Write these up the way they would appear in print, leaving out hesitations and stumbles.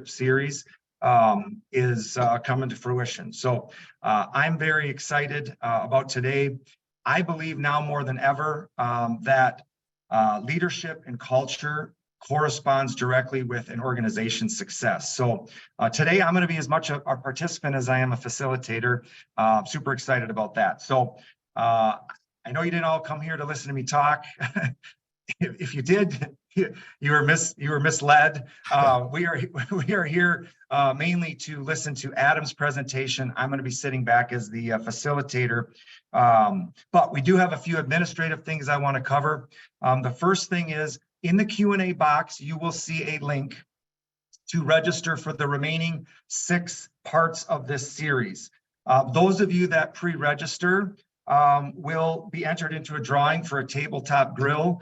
series is coming to fruition. So I'm very excited about today. I believe now more than ever that leadership and culture corresponds directly with an organization's success. So today I'm going to be as much a participant as I am a facilitator. Super excited about that. So I know you didn't all come here to listen to me talk. If you did, you were misled. We are here mainly to listen to Adam's presentation. I'm going to be sitting back as the facilitator, but we do have a few administrative things I want to cover. The first thing is in the Q&A box, you will see a link to register for the remaining 6 parts of this series. Those of you that pre-register will be entered into a drawing for a tabletop grill,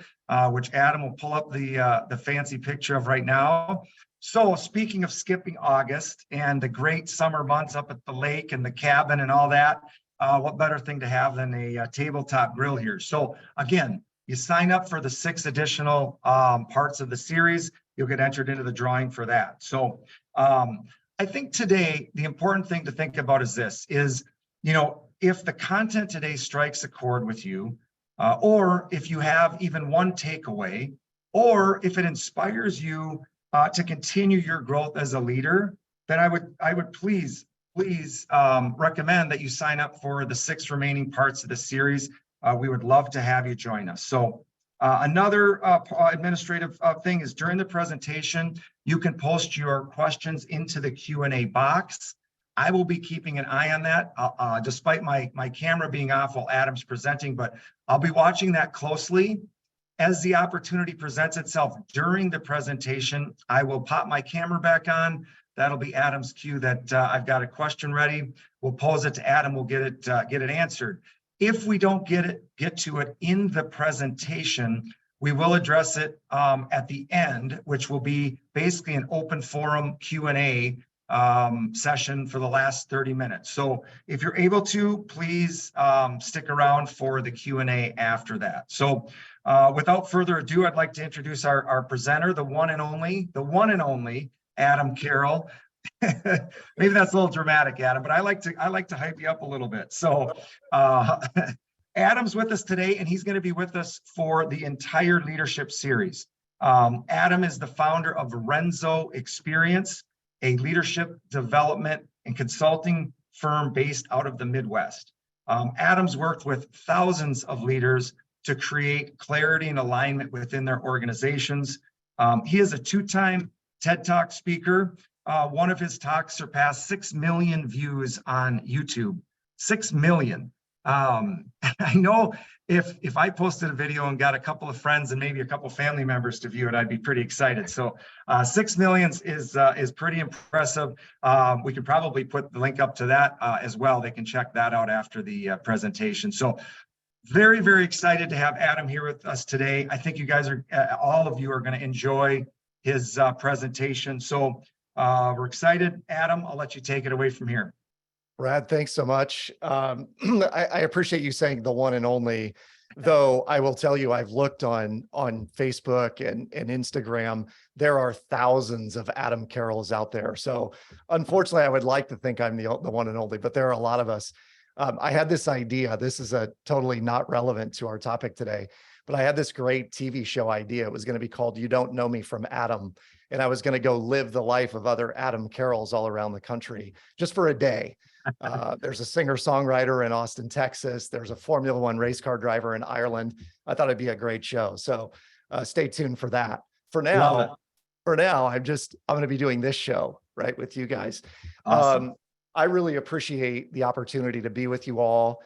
which Adam will pull up the fancy picture of right now. So speaking of skipping August and the great summer months up at the lake and the cabin and all that, what better thing to have than a tabletop grill here? So again, you sign up for the 6 additional parts of the series, you'll get entered into the drawing for that. So I think today, the important thing to think about is this, is, you know, if the content today strikes a chord with you, or if you have even one takeaway, or if it inspires you to continue your growth as a leader, then I would please recommend that you sign up for the 6 remaining parts of the series. We would love to have you join us. So another administrative thing is during the presentation, you can post your questions into the Q&A box. I will be keeping an eye on that, despite my camera being off while Adam's presenting, but I'll be watching that closely. As the opportunity presents itself during the presentation, I will pop my camera back on. That'll be Adam's cue that I've got a question ready. We'll pose it to Adam, we'll get it answered. If we don't get to it in the presentation, we will address it at the end, which will be basically an open forum Q&A session for the last 30 minutes. So if you're able to, please stick around for the Q&A after that. So without further ado, I'd like to introduce our presenter, the one and only Adam Carroll. Maybe that's a little dramatic, Adam, but I like to hype you up a little bit. So Adam's with us today, and he's going to be with us for the entire leadership series. Adam is the founder of Renzo Experience, a leadership development and consulting firm based out of the Midwest. Adam's worked with thousands of leaders to create clarity and alignment within their organizations. He is a 2-time TED-Talk speaker. One of his talks surpassed 6 million views on YouTube. 6 million. I know if I posted a video and got a couple of friends and maybe a couple family members to view it, I'd be pretty excited. So 6 million is pretty impressive. We could probably put the link up to that as well. They can check that out after the presentation. So very, very excited to have Adam here with us today. I think you guys are, all of you are going to enjoy his presentation. So we're excited. Adam, I'll let you take it away from here. Brad, thanks so much. I appreciate you saying the one and only, though I will tell you, I've looked on Facebook and Instagram. There are thousands of Adam Carrolls out there. So unfortunately, I would like to think I'm the one and only, but there are a lot of us. I had this idea. This is a totally not relevant to our topic today, but I had this great TV show idea. It was going to be called You Don't Know Me from Adam. And I was going to go live the life of other Adam Carrolls all around the country just for a day. There's a singer-songwriter in Austin, Texas. There's a Formula One race car driver in Ireland. I thought it'd be a great show. So stay tuned for that. For now, I'm going to be doing this show right with you guys. Awesome. I really appreciate the opportunity to be with you all.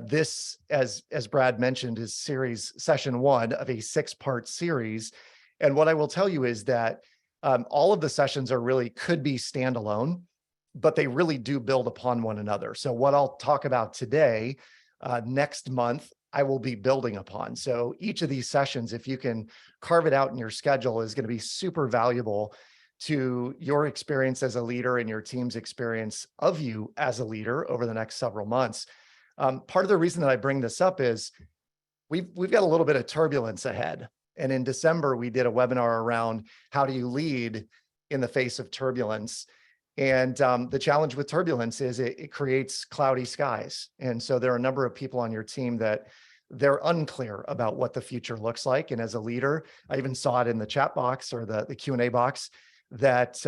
This, as Brad mentioned, is session 1 of a 6-part series. And what I will tell you is that all of the sessions could be standalone, but they really do build upon one another. So what I'll talk about today, next month, I will be building upon. So each of these sessions, if you can carve it out in your schedule, is going to be super valuable to your experience as a leader and your team's experience of you as a leader over the next several months. Part of the reason that I bring this up is we've got a little bit of turbulence ahead. And in December, we did a webinar around how do you lead in the face of turbulence. And the challenge with turbulence is it creates cloudy skies. And so there are a number of people on your team that they're unclear about what the future looks like. And as a leader, I even saw it in the chat box or the Q&A box that,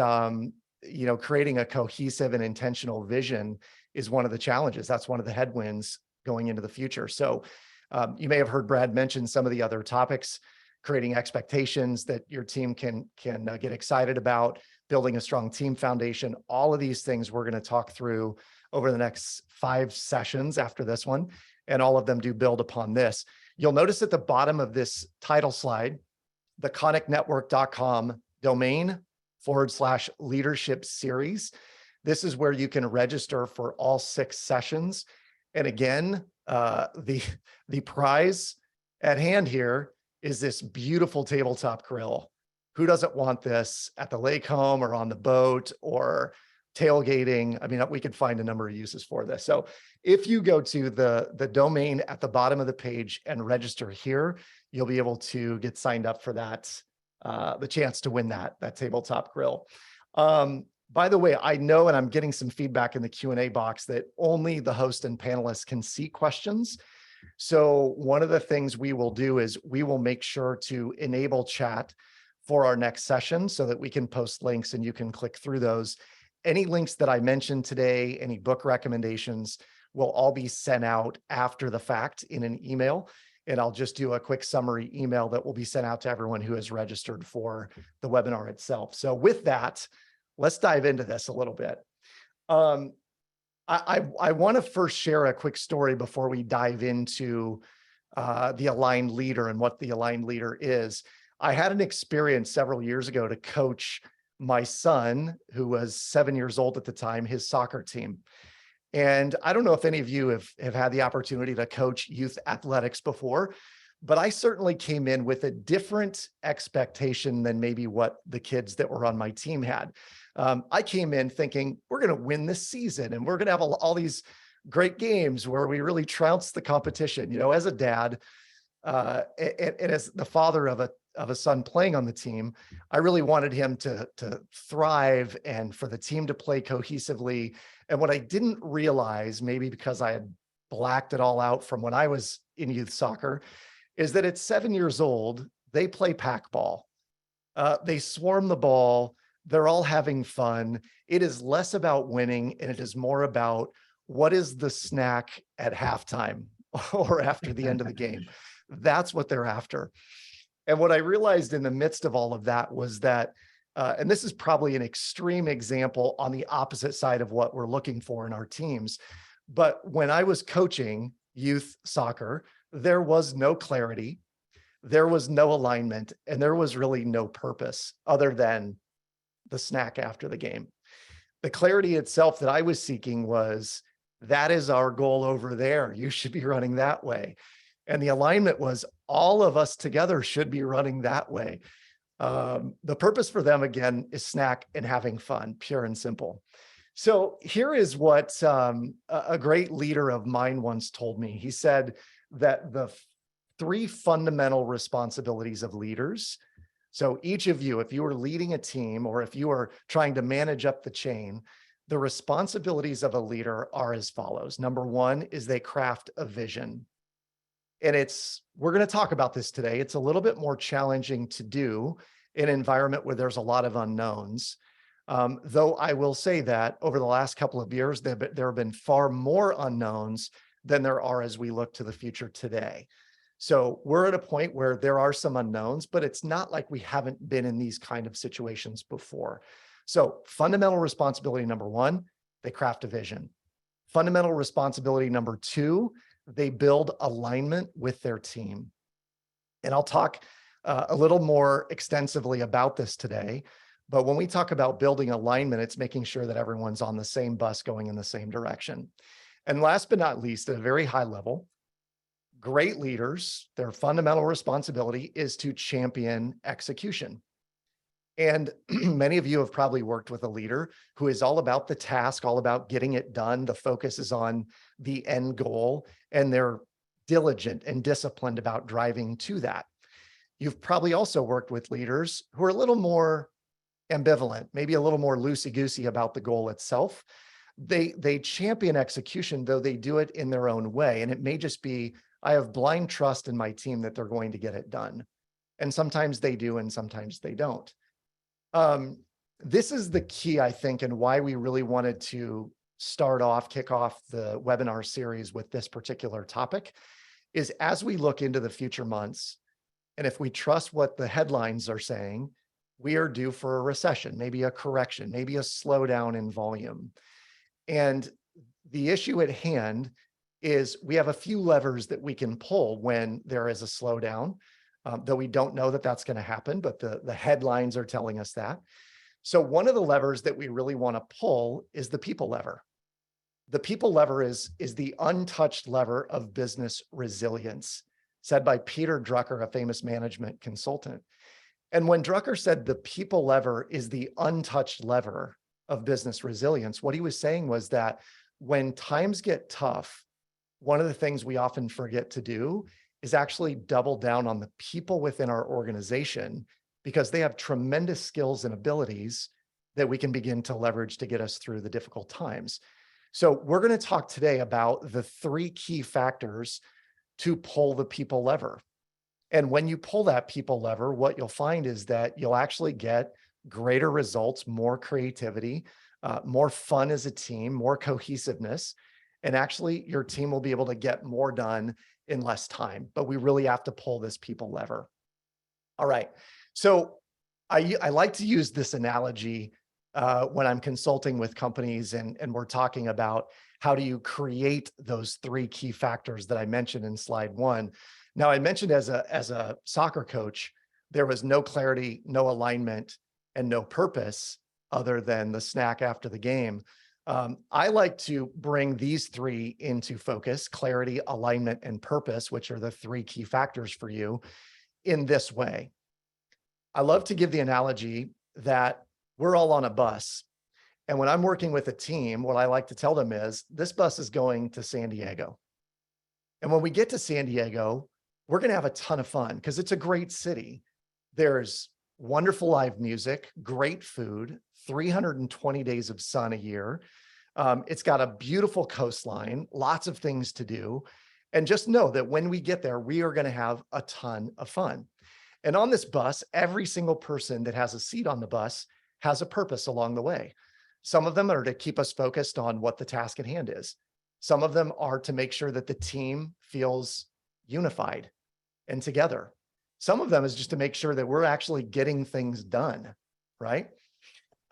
creating a cohesive and intentional vision is one of the challenges. That's one of the headwinds going into the future. So you may have heard Brad mention some of the other topics, creating expectations that your team can get excited about, building a strong team foundation. All of these things we're going to talk through over the next 5 sessions after this one, and all of them do build upon this. You'll notice at the bottom of this title slide, the koniknetwork.com domain/leadership series. This is where you can register for all 6 sessions. And again, the prize at hand here is this beautiful tabletop grill. Who doesn't want this at the lake home or on the boat or tailgating? I mean, we could find a number of uses for this. So if you go to the domain at the bottom of the page and register here, you'll be able to get signed up for that, the chance to win that tabletop grill. By the way, I know, and I'm getting some feedback in the Q&A box, that only the host and panelists can see questions. So one of the things we will do is we will make sure to enable chat for our next session so that we can post links and you can click through those. Any links that I mentioned today, any book recommendations, will all be sent out after the fact in an email. And I'll just do a quick summary email that will be sent out to everyone who has registered for the webinar itself. So with that, let's dive into this a little bit. I want to first share a quick story before we dive into the aligned leader and what the aligned leader is. I had an experience several years ago to coach my son, who was 7 years old at the time, his soccer team. And I don't know if any of you have had the opportunity to coach youth athletics before, but I certainly came in with a different expectation than maybe what the kids that were on my team had. I came in thinking, we're going to win this season and we're going to have all these great games where we really trounce the competition. You know, as a dad, and as the father of a son playing on the team, I really wanted him to thrive and for the team to play cohesively. And what I didn't realize, maybe because I had blacked it all out from when I was in youth soccer, is that at 7 years old, they play pack ball. They swarm the ball. They're all having fun. It is less about winning and it is more about what is the snack at halftime or after the end of the game. That's what they're after. And what I realized in the midst of all of that was that, and this is probably an extreme example on the opposite side of what we're looking for in our teams, but when I was coaching youth soccer, there was no clarity, there was no alignment, and there was really no purpose other than the snack after the game. The clarity itself that I was seeking was, that is our goal over there. You should be running that way. And the alignment was, all of us together should be running that way. The purpose for them, again, is snack and having fun, pure and simple. So here is what a great leader of mine once told me. He said that the 3 fundamental responsibilities of leaders. So each of you, if you are leading a team or if you are trying to manage up the chain, the responsibilities of a leader are as follows. Number 1 is they craft a vision. And we're going to talk about this today. It's a little bit more challenging to do in an environment where there's a lot of unknowns. Though I will say that over the last couple of years, there have been far more unknowns than there are as we look to the future today. So we're at a point where there are some unknowns, but it's not like we haven't been in these kind of situations before. So fundamental responsibility number 1, they craft a vision. Fundamental responsibility number 2, they build alignment with their team. And I'll talk a little more extensively about this today. But when we talk about building alignment, it's making sure that everyone's on the same bus going in the same direction. And last but not least, at a very high level, great leaders, their fundamental responsibility is to champion execution. And many of you have probably worked with a leader who is all about the task, all about getting it done. The focus is on the end goal, and they're diligent and disciplined about driving to that. You've probably also worked with leaders who are a little more ambivalent, maybe a little more loosey-goosey about the goal itself. They champion execution, though they do it in their own way. And it may just be, I have blind trust in my team that they're going to get it done. And sometimes they do, and sometimes they don't. This is the key, I think, and why we really wanted to kick off the webinar series with this particular topic, is as we look into the future months, and if we trust what the headlines are saying, we are due for a recession, maybe a correction, maybe a slowdown in volume. And the issue at hand is we have a few levers that we can pull when there is a slowdown, though we don't know that that's going to happen, but the headlines are telling us that. So one of the levers that we really want to pull is the people lever. The people lever is the untouched lever of business resilience, said by Peter Drucker, a famous management consultant. And when Drucker said the people lever is the untouched lever of business resilience, what he was saying was that when times get tough, one of the things we often forget to do is actually double down on the people within our organization, because they have tremendous skills and abilities that we can begin to leverage to get us through the difficult times. So we're going to talk today about the 3 key factors to pull the people lever. And when you pull that people lever, what you'll find is that you'll actually get greater results, more creativity, more fun as a team, more cohesiveness, and actually your team will be able to get more done in less time. But we really have to pull this people lever. All right. So I like to use this analogy when I'm consulting with companies and we're talking about how do you create those 3 key factors that I mentioned in slide 1. Now, I mentioned as a soccer coach, there was no clarity, no alignment, and no purpose other than the snack after the game. I like to bring these 3 into focus: clarity, alignment, and purpose, which are the 3 key factors for you, in this way. I love to give the analogy that we're all on a bus. And when I'm working with a team, what I like to tell them is this bus is going to San Diego. And when we get to San Diego, we're going to have a ton of fun because it's a great city. There's wonderful live music, great food, 320 days of sun a year. It's got a beautiful coastline, lots of things to do. And just know that when we get there, we are going to have a ton of fun. And on this bus, every single person that has a seat on the bus has a purpose along the way. Some of them are to keep us focused on what the task at hand is. Some of them are to make sure that the team feels unified and together. Some of them is just to make sure that we're actually getting things done, right?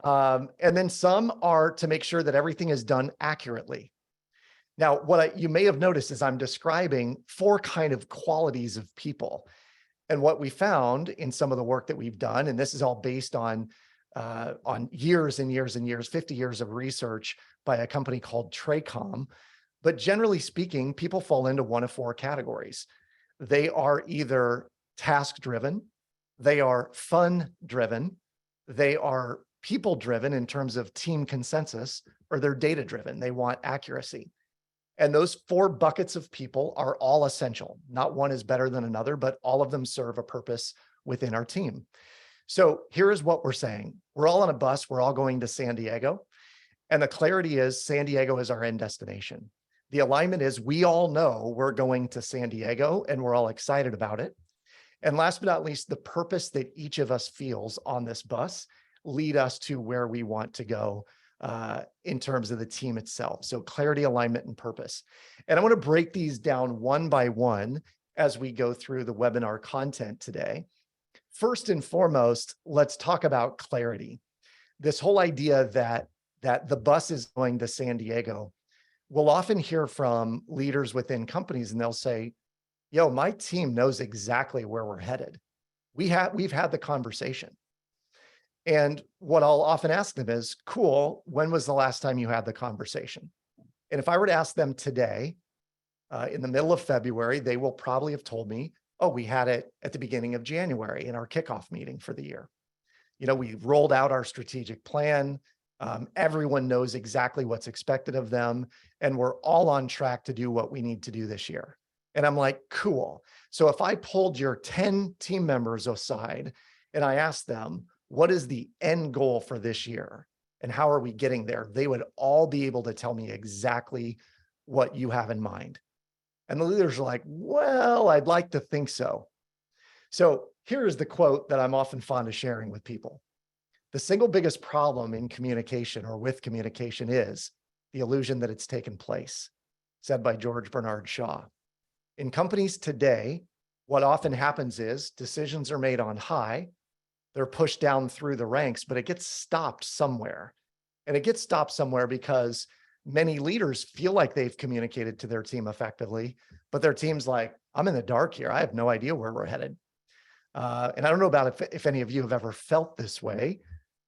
And then some are to make sure that everything is done accurately. Now, you may have noticed is I'm describing 4 kind of qualities of people. And what we found in some of the work that we've done, and this is all based on years and years and years, 50 years of research by a company called Tracom. But generally speaking, people fall into one of 4 categories. They are either task-driven, they are fun-driven, they are people-driven in terms of team consensus, or they're data-driven. They want accuracy. And those 4 buckets of people are all essential. Not one is better than another, but all of them serve a purpose within our team. So here is what we're saying. We're all on a bus. We're all going to San Diego. And the clarity is San Diego is our end destination. The alignment is we all know we're going to San Diego and we're all excited about it. And last but not least, the purpose that each of us feels on this bus lead us to where we want to go in terms of the team itself. So clarity, alignment, and purpose. And I want to break these down one by one as we go through the webinar content today. First and foremost, let's talk about clarity. This whole idea that the bus is going to San Diego. We'll often hear from leaders within companies and they'll say, yo, my team knows exactly where we're headed. We've had the conversation. And what I'll often ask them is, cool, when was the last time you had the conversation? And if I were to ask them today, in the middle of February, they will probably have told me, oh, we had it at the beginning of January in our kickoff meeting for the year. You know, we rolled out our strategic plan. Everyone knows exactly what's expected of them. And we're all on track to do what we need to do this year. And I'm like, cool. So if I pulled your 10 team members aside and I asked them, what is the end goal for this year? And how are we getting there? They would all be able to tell me exactly what you have in mind. And the leaders are like, well, I'd like to think so. So here's the quote that I'm often fond of sharing with people. The single biggest problem in communication or with communication is the illusion that it's taken place, said by George Bernard Shaw. In companies today, what often happens is decisions are made on high, they're pushed down through the ranks, but it gets stopped somewhere. And it gets stopped somewhere because many leaders feel like they've communicated to their team effectively, but their team's like, I'm in the dark here. I have no idea where we're headed. And I don't know about if any of you have ever felt this way.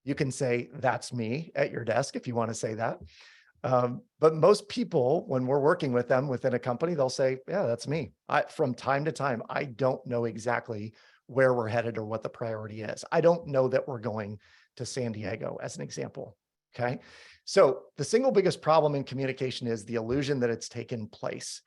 You can say, that's me at your desk if you want to say that. But most people, when we're working with them within a company, they'll say, yeah, that's me. From time to time, I don't know exactly where we're headed or what the priority is. I don't know that we're going to San Diego, as an example. Okay. So the single biggest problem in communication is the illusion that it's taken place.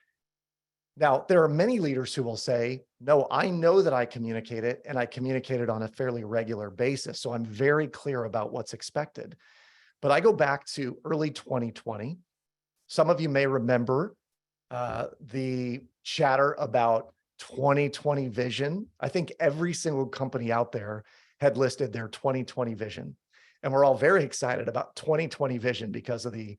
Now, there are many leaders who will say, no, I know that I communicate it and I communicate it on a fairly regular basis. So I'm very clear about what's expected. But I go back to early 2020. Some of you may remember the chatter about 2020 vision. I think every single company out there had listed their 2020 vision. And we're all very excited about 2020 vision because of the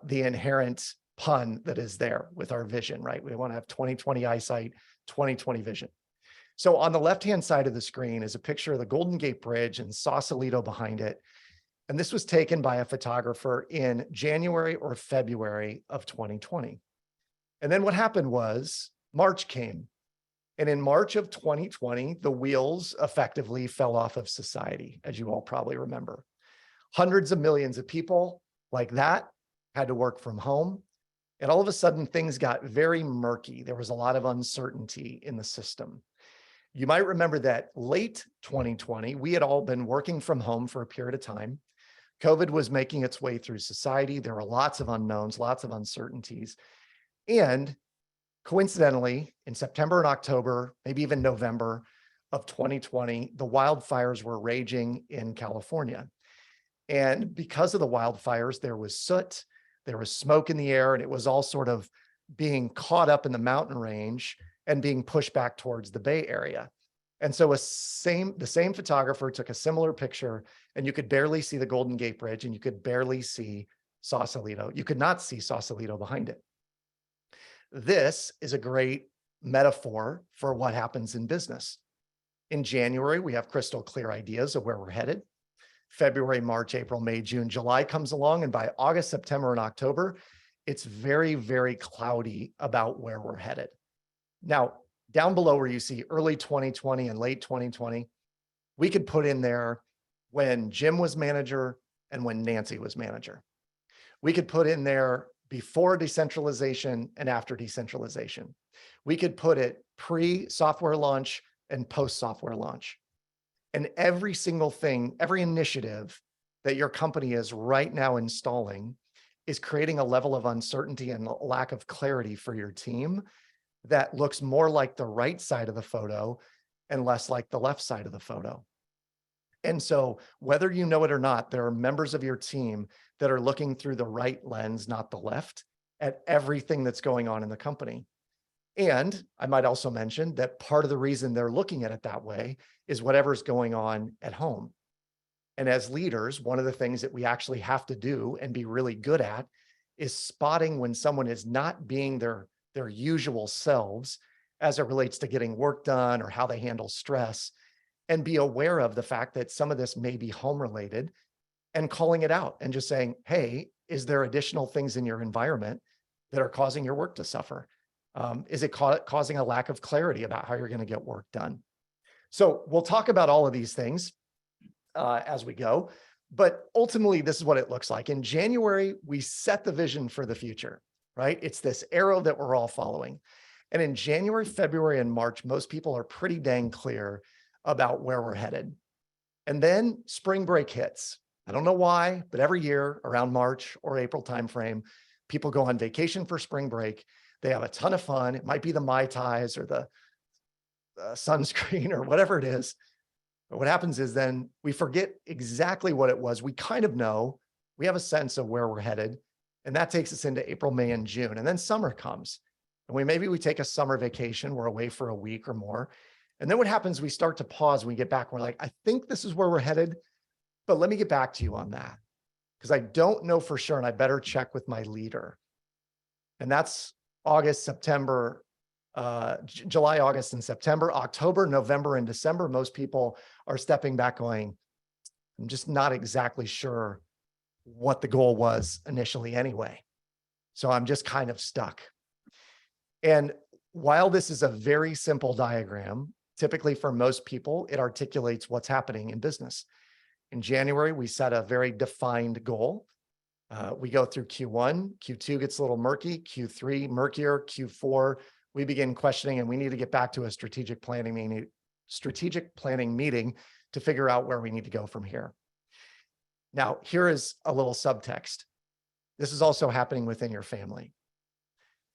inherent pun that is there with our vision, right? We want to have 2020 eyesight, 2020 vision. So on the left-hand side of the screen is a picture of the Golden Gate Bridge and Sausalito behind it. And this was taken by a photographer in January or February of 2020. And then what happened was March came. And in March of 2020, the wheels effectively fell off of society, as you all probably remember. Hundreds of millions of people like that had to work from home. And all of a sudden, things got very murky. There was a lot of uncertainty in the system. You might remember that late 2020, we had all been working from home for a period of time. COVID was making its way through society. There were lots of unknowns, lots of uncertainties. And coincidentally, in September and October, maybe even November of 2020, the wildfires were raging in California. And because of the wildfires, there was soot, there was smoke in the air, and it was all sort of being caught up in the mountain range and being pushed back towards the Bay Area. And so the same photographer took a similar picture, and you could barely see the Golden Gate Bridge, and you could barely see Sausalito. You could not see Sausalito behind it. This is a great metaphor for what happens in business. In January, we have crystal clear ideas of where we're headed. February, March, April, May, June, July comes along, and by August, September, and October, it's very, very cloudy about where we're headed. Now, down below where you see early 2020 and late 2020, we could put in there when Jim was manager and when Nancy was manager. We could put in there before decentralization and after decentralization. We could put it pre-software launch and post-software launch. And every single thing, every initiative that your company is right now installing is creating a level of uncertainty and lack of clarity for your team that looks more like the right side of the photo and less like the left side of the photo. And so whether you know it or not, there are members of your team that are looking through the right lens, not the left, at everything that's going on in the company. And I might also mention that part of the reason they're looking at it that way is whatever's going on at home. And as leaders, one of the things that we actually have to do and be really good at is spotting when someone is not being their usual selves as it relates to getting work done or how they handle stress, and be aware of the fact that some of this may be home related and calling it out and just saying, hey, is there additional things in your environment that are causing your work to suffer? Is it causing a lack of clarity about how you're going to get work done? So we'll talk about all of these things as we go, but ultimately this is what it looks like. In January, we set the vision for the future, right? It's this arrow that we're all following. And in January, February, and March, most people are pretty dang clear about where we're headed. And then spring break hits. I don't know why, but every year around March or April timeframe, people go on vacation for spring break. They have a ton of fun. It might be the Mai Tais or the sunscreen or whatever it is. But what happens is then we forget exactly what it was. We kind of know, we have a sense of where we're headed. And that takes us into April, May, and June. And then summer comes. And maybe we take a summer vacation. We're away for a week or more. And then what happens, we start to pause when we get back. We're like, I think this is where we're headed, but let me get back to you on that because I don't know for sure. And I better check with my leader. And that's August, September, July, August, and September. October, November, and December, most people are stepping back going, I'm just not exactly sure what the goal was initially anyway. So I'm just kind of stuck. And while this is a very simple diagram, typically for most people, it articulates what's happening in business. In January, we set a very defined goal. We go through Q1, Q2 gets a little murky, Q3 murkier, Q4, we begin questioning and we need to get back to a strategic planning meeting to figure out where we need to go from here. Now, here is a little subtext. This is also happening within your family.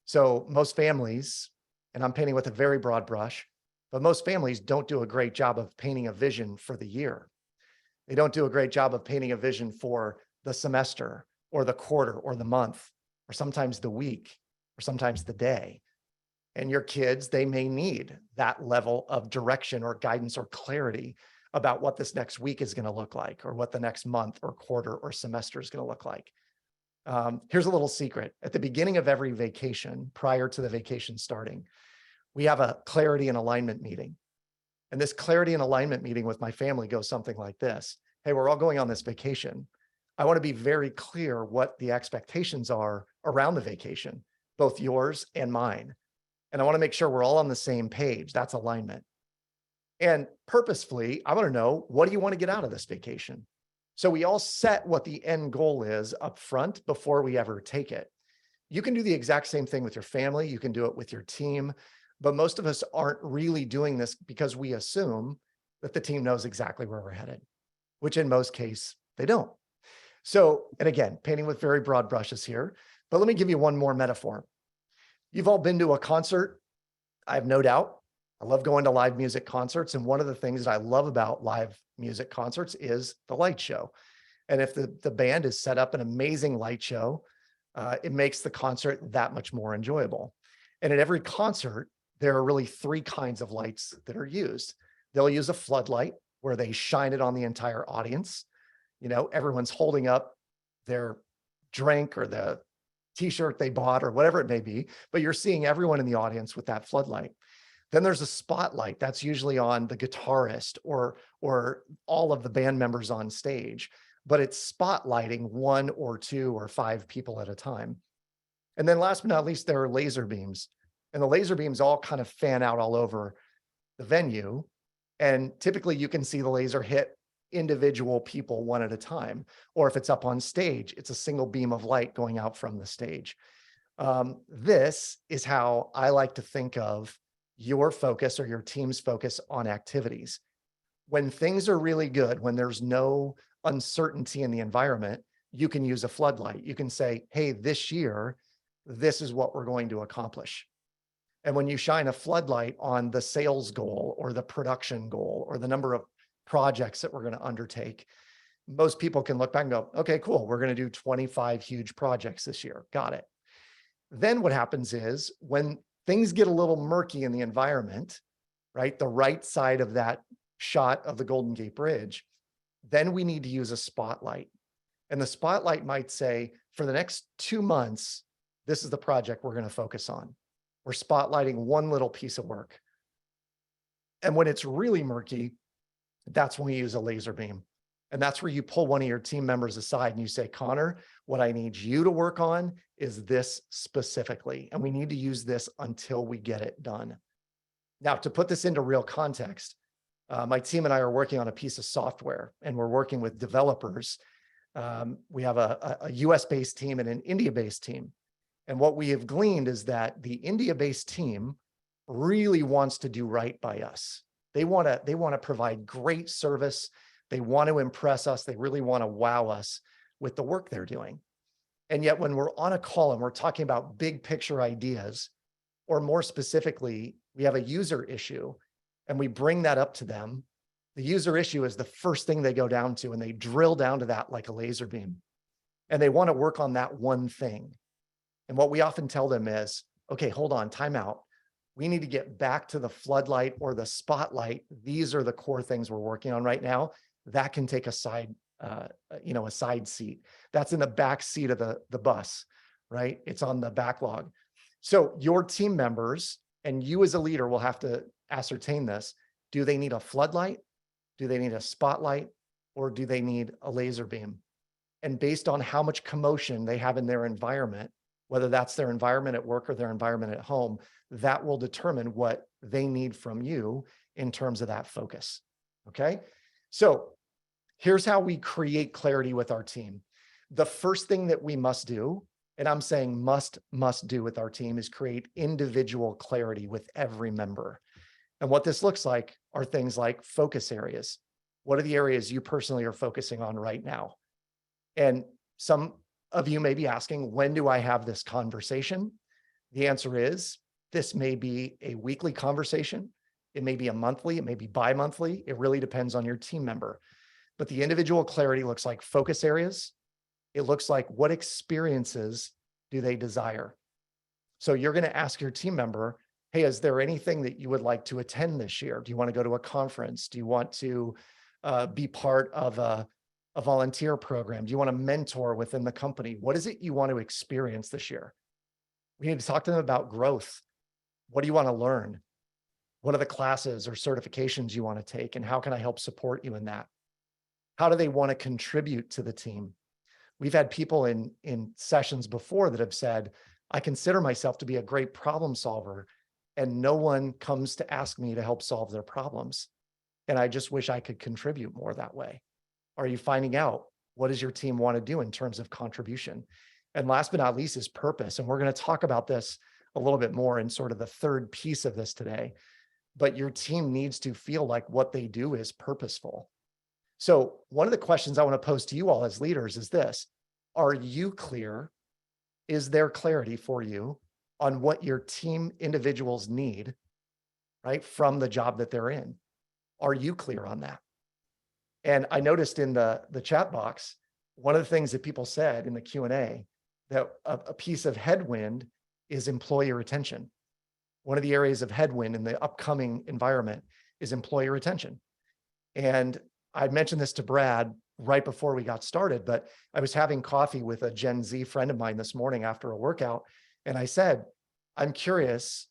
So most families, and I'm painting with a very broad brush, but most families don't do a great job of painting a vision for the year. They don't do a great job of painting a vision for the semester or the quarter or the month, or sometimes the week, or sometimes the day. And your kids, they may need that level of direction or guidance or clarity about what this next week is going to look like, or what the next month or quarter or semester is going to look like. Here's a little secret. At the beginning of every vacation, prior to the vacation starting, we have a clarity and alignment meeting. And this clarity and alignment meeting with my family goes something like this. Hey, we're all going on this vacation. I want to be very clear what the expectations are around the vacation, both yours and mine. And I want to make sure we're all on the same page. That's alignment. And purposefully, I want to know, what do you want to get out of this vacation? So we all set what the end goal is up front before we ever take it. You can do the exact same thing with your family. You can do it with your team. But most of us aren't really doing this because we assume that the team knows exactly where we're headed, which in most cases, they don't. So, and again, painting with very broad brushes here, but let me give you one more metaphor. You've all been to a concert. I have no doubt. I love going to live music concerts. And one of the things that I love about live music concerts is the light show. And if the band has set up an amazing light show, it makes the concert that much more enjoyable. And at every concert, there are really three kinds of lights that are used. They'll use a floodlight where they shine it on the entire audience. You know, everyone's holding up their drink or the t-shirt they bought or whatever it may be, but you're seeing everyone in the audience with that floodlight. Then there's a spotlight that's usually on the guitarist or all of the band members on stage, but it's spotlighting one or two or five people at a time. And then last but not least, there are laser beams. And the laser beams all kind of fan out all over the venue. And typically you can see the laser hit individual people one at a time. Or if it's up on stage, it's a single beam of light going out from the stage. This is how I like to think of your focus or your team's focus on activities. When things are really good, when there's no uncertainty in the environment, you can use a floodlight. You can say, hey, this year, this is what we're going to accomplish. And when you shine a floodlight on the sales goal or the production goal or the number of projects that we're going to undertake, most people can look back and go, okay, cool. We're going to do 25 huge projects this year. Got it. Then what happens is when things get a little murky in the environment, right? The right side of that shot of the Golden Gate Bridge, then we need to use a spotlight. And the spotlight might say, for the next 2 months, this is the project we're going to focus on. We're spotlighting one little piece of work. And when it's really murky, that's when we use a laser beam. And that's where you pull one of your team members aside and you say, Connor, what I need you to work on is this specifically. And we need to use this until we get it done. Now, to put this into real context, my team and I are working on a piece of software and we're working with developers. We have a US-based team and an India-based team. And what we have gleaned is that the India-based team really wants to do right by us. They want to provide great service. They want to impress us. They really want to wow us with the work they're doing. And yet when we're on a call and we're talking about big picture ideas, or more specifically, we have a user issue and we bring that up to them, The user issue is the first thing they go down to, and they drill down to that like a laser beam. And they want to work on that one thing. And what we often tell them is, okay, hold on, time out. We need to get back to the floodlight or the spotlight. These are the core things we're working on right now. That can take a side, a side seat. That's in the back seat of the bus, right? It's on the backlog. So your team members and you as a leader will have to ascertain this. Do they need a floodlight? Do they need a spotlight? Or do they need a laser beam? And based on how much commotion they have in their environment, whether that's their environment at work or their environment at home, that will determine what they need from you in terms of that focus. Okay. So here's how we create clarity with our team. The first thing that we must do, and I'm saying must do with our team, is create individual clarity with every member. And what this looks like are things like focus areas. What are the areas you personally are focusing on right now? And some of you may be asking, when do I have this conversation? The answer is, this may be a weekly conversation. It may be a monthly, it may be bi-monthly. It really depends on your team member. But the individual clarity looks like focus areas. It looks like what experiences do they desire? So you're going to ask your team member, hey, is there anything that you would like to attend this year? Do you want to go to a conference? Do you want to be part of a volunteer program? Do you want to mentor within the company? What is it you want to experience this year? We need to talk to them about growth. What do you want to learn? What are the classes or certifications you want to take? And how can I help support you in that? How do they want to contribute to the team? We've had people in sessions before that have said, I consider myself to be a great problem solver, and no one comes to ask me to help solve their problems. And I just wish I could contribute more that way. Are you finding out what does your team want to do in terms of contribution? And last but not least is purpose. And we're going to talk about this a little bit more in sort of the third piece of this today. But your team needs to feel like what they do is purposeful. So one of the questions I want to pose to you all as leaders is this: are you clear? Is there clarity for you on what your team individuals need, right, from the job that they're in? Are you clear on that? And I noticed in the chat box, one of the things that people said in the Q&A, that a piece of headwind is employee retention. One of the areas of headwind in the upcoming environment is employee retention. And I mentioned this to Brad right before we got started, but I was having coffee with a Gen Z friend of mine this morning after a workout. And I said, I'm curious,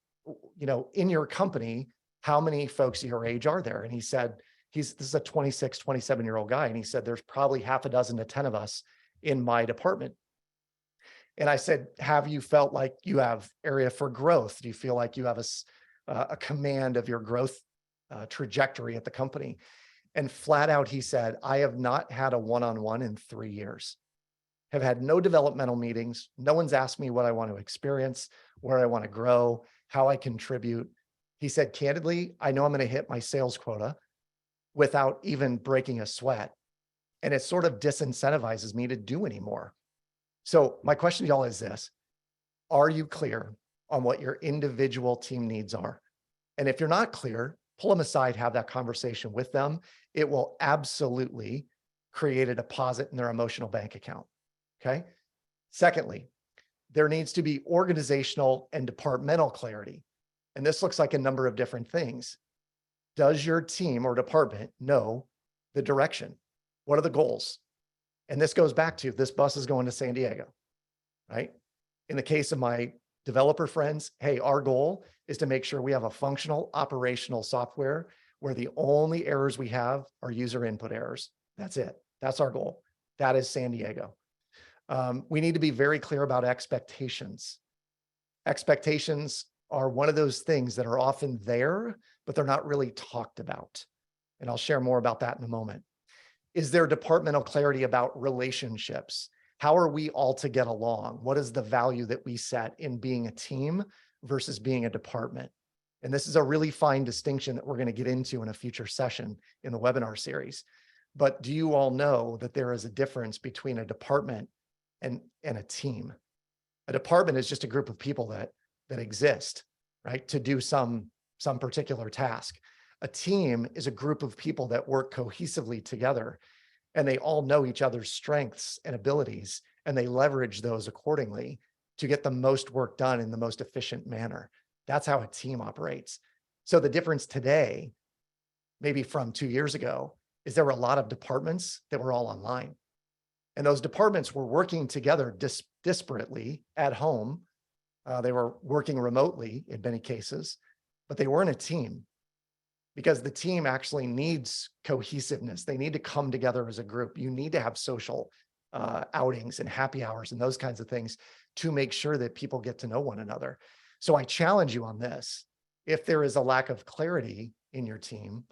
in your company, how many folks your age are there? And he said, this is a 26, 27-year-old guy. And he said, there's probably half a dozen to 10 of us in my department. And I said, have you felt like you have area for growth? Do you feel like you have a command of your growth trajectory at the company? And flat out, he said, I have not had a one-on-one in 3 years. Have had no developmental meetings. No one's asked me what I want to experience, where I want to grow, how I contribute. He said, candidly, I know I'm going to hit my sales quota without even breaking a sweat. And it sort of disincentivizes me to do anymore. So my question to y'all is this: are you clear on what your individual team needs are? And if you're not clear, pull them aside, have that conversation with them. It will absolutely create a deposit in their emotional bank account. Okay. Secondly, there needs to be organizational and departmental clarity. And this looks like a number of different things. Does your team or department know the direction? What are the goals? And this goes back to, this bus is going to San Diego, right? In the case of my developer friends, hey, our goal is to make sure we have a functional operational software where the only errors we have are user input errors. That's it. That's our goal. That is San Diego. We need to be very clear about expectations. Expectations are one of those things that are often there, but they're not really talked about. And I'll share more about that in a moment. Is there departmental clarity about relationships? How are we all to get along? What is the value that we set in being a team versus being a department? And this is a really fine distinction that we're going to get into in a future session in the webinar series. But do you all know that there is a difference between a department and a team? A department is just a group of people that exist, right, to do some particular task. A team is a group of people that work cohesively together, and they all know each other's strengths and abilities, and they leverage those accordingly to get the most work done in the most efficient manner. That's how a team operates. So the difference today, maybe from 2 years ago, is there were a lot of departments that were all online. And those departments were working together disparately at home. They were working remotely in many cases, but they weren't a team, because the team actually needs cohesiveness. They need to come together as a group. You need to have social outings and happy hours and those kinds of things to make sure that people get to know one another. So I challenge you on this. If there is a lack of clarity in your team,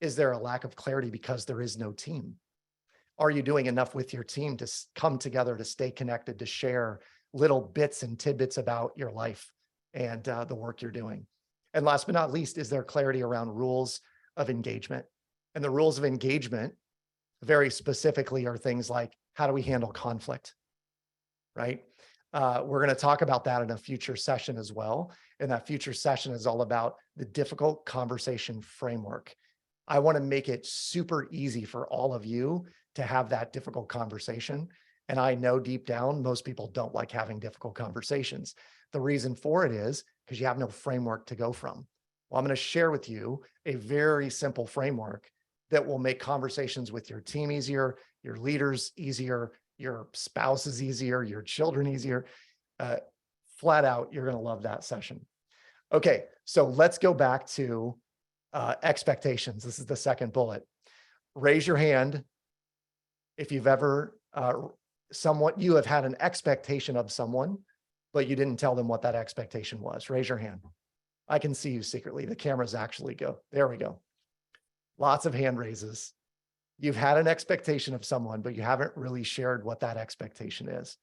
is there a lack of clarity because there is no team? Are you doing enough with your team to come together, to stay connected, to share little bits and tidbits about your life and the work you're doing? And last but not least, is there clarity around rules of engagement? And the rules of engagement very specifically are things like, how do we handle conflict, right? We're going to talk about that in a future session as well. And that future session is all about the difficult conversation framework. I want to make it super easy for all of you to have that difficult conversation. And I know deep down, most people don't like having difficult conversations. The reason for it is because you have no framework to go from. Well, I'm going to share with you a very simple framework that will make conversations with your team easier, your leaders easier, your spouses easier, your children easier. Flat out, you're going to love that session. Okay, so let's go back to expectations. This is the second bullet. Raise your hand if you've ever, you have had an expectation of someone, but you didn't tell them what that expectation was. Raise your hand. I can see you secretly. The cameras actually go. There we go. Lots of hand raises. You've had an expectation of someone, but you haven't really shared what that expectation is.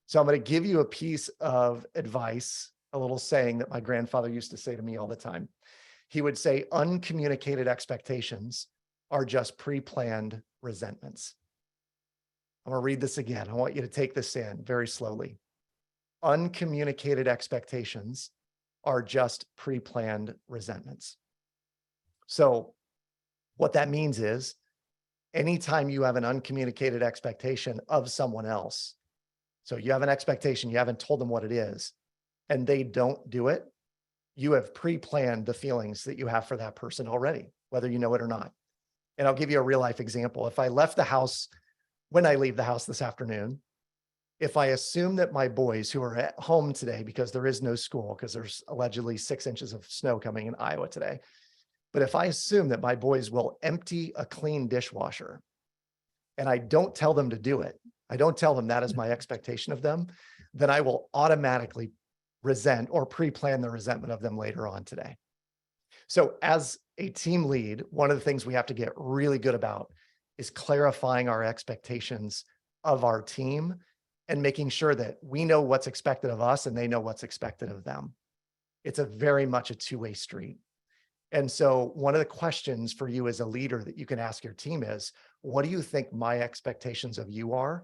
So I'm going to give you a piece of advice, a little saying that my grandfather used to say to me all the time. He would say, uncommunicated expectations are just pre-planned resentments. I'm going to read this again. I want you to take this in very slowly. Uncommunicated expectations are just pre-planned resentments. So what that means is, anytime you have an uncommunicated expectation of someone else, so you have an expectation, you haven't told them what it is, and they don't do it, you have pre-planned the feelings that you have for that person already, whether you know it or not. And I'll give you a real life example. If I left the house, when I leave the house this afternoon, if I assume that my boys who are at home today, because there is no school, because there's allegedly 6 inches of snow coming in Iowa today, but if I assume that my boys will empty a clean dishwasher and I don't tell them to do it, I don't tell them that is my expectation of them, then I will automatically resent or pre-plan the resentment of them later on today. So as a team lead, one of the things we have to get really good about is clarifying our expectations of our team and making sure that we know what's expected of us and they know what's expected of them. It's a very much a two-way street. And so one of the questions for you as a leader that you can ask your team is, what do you think my expectations of you are?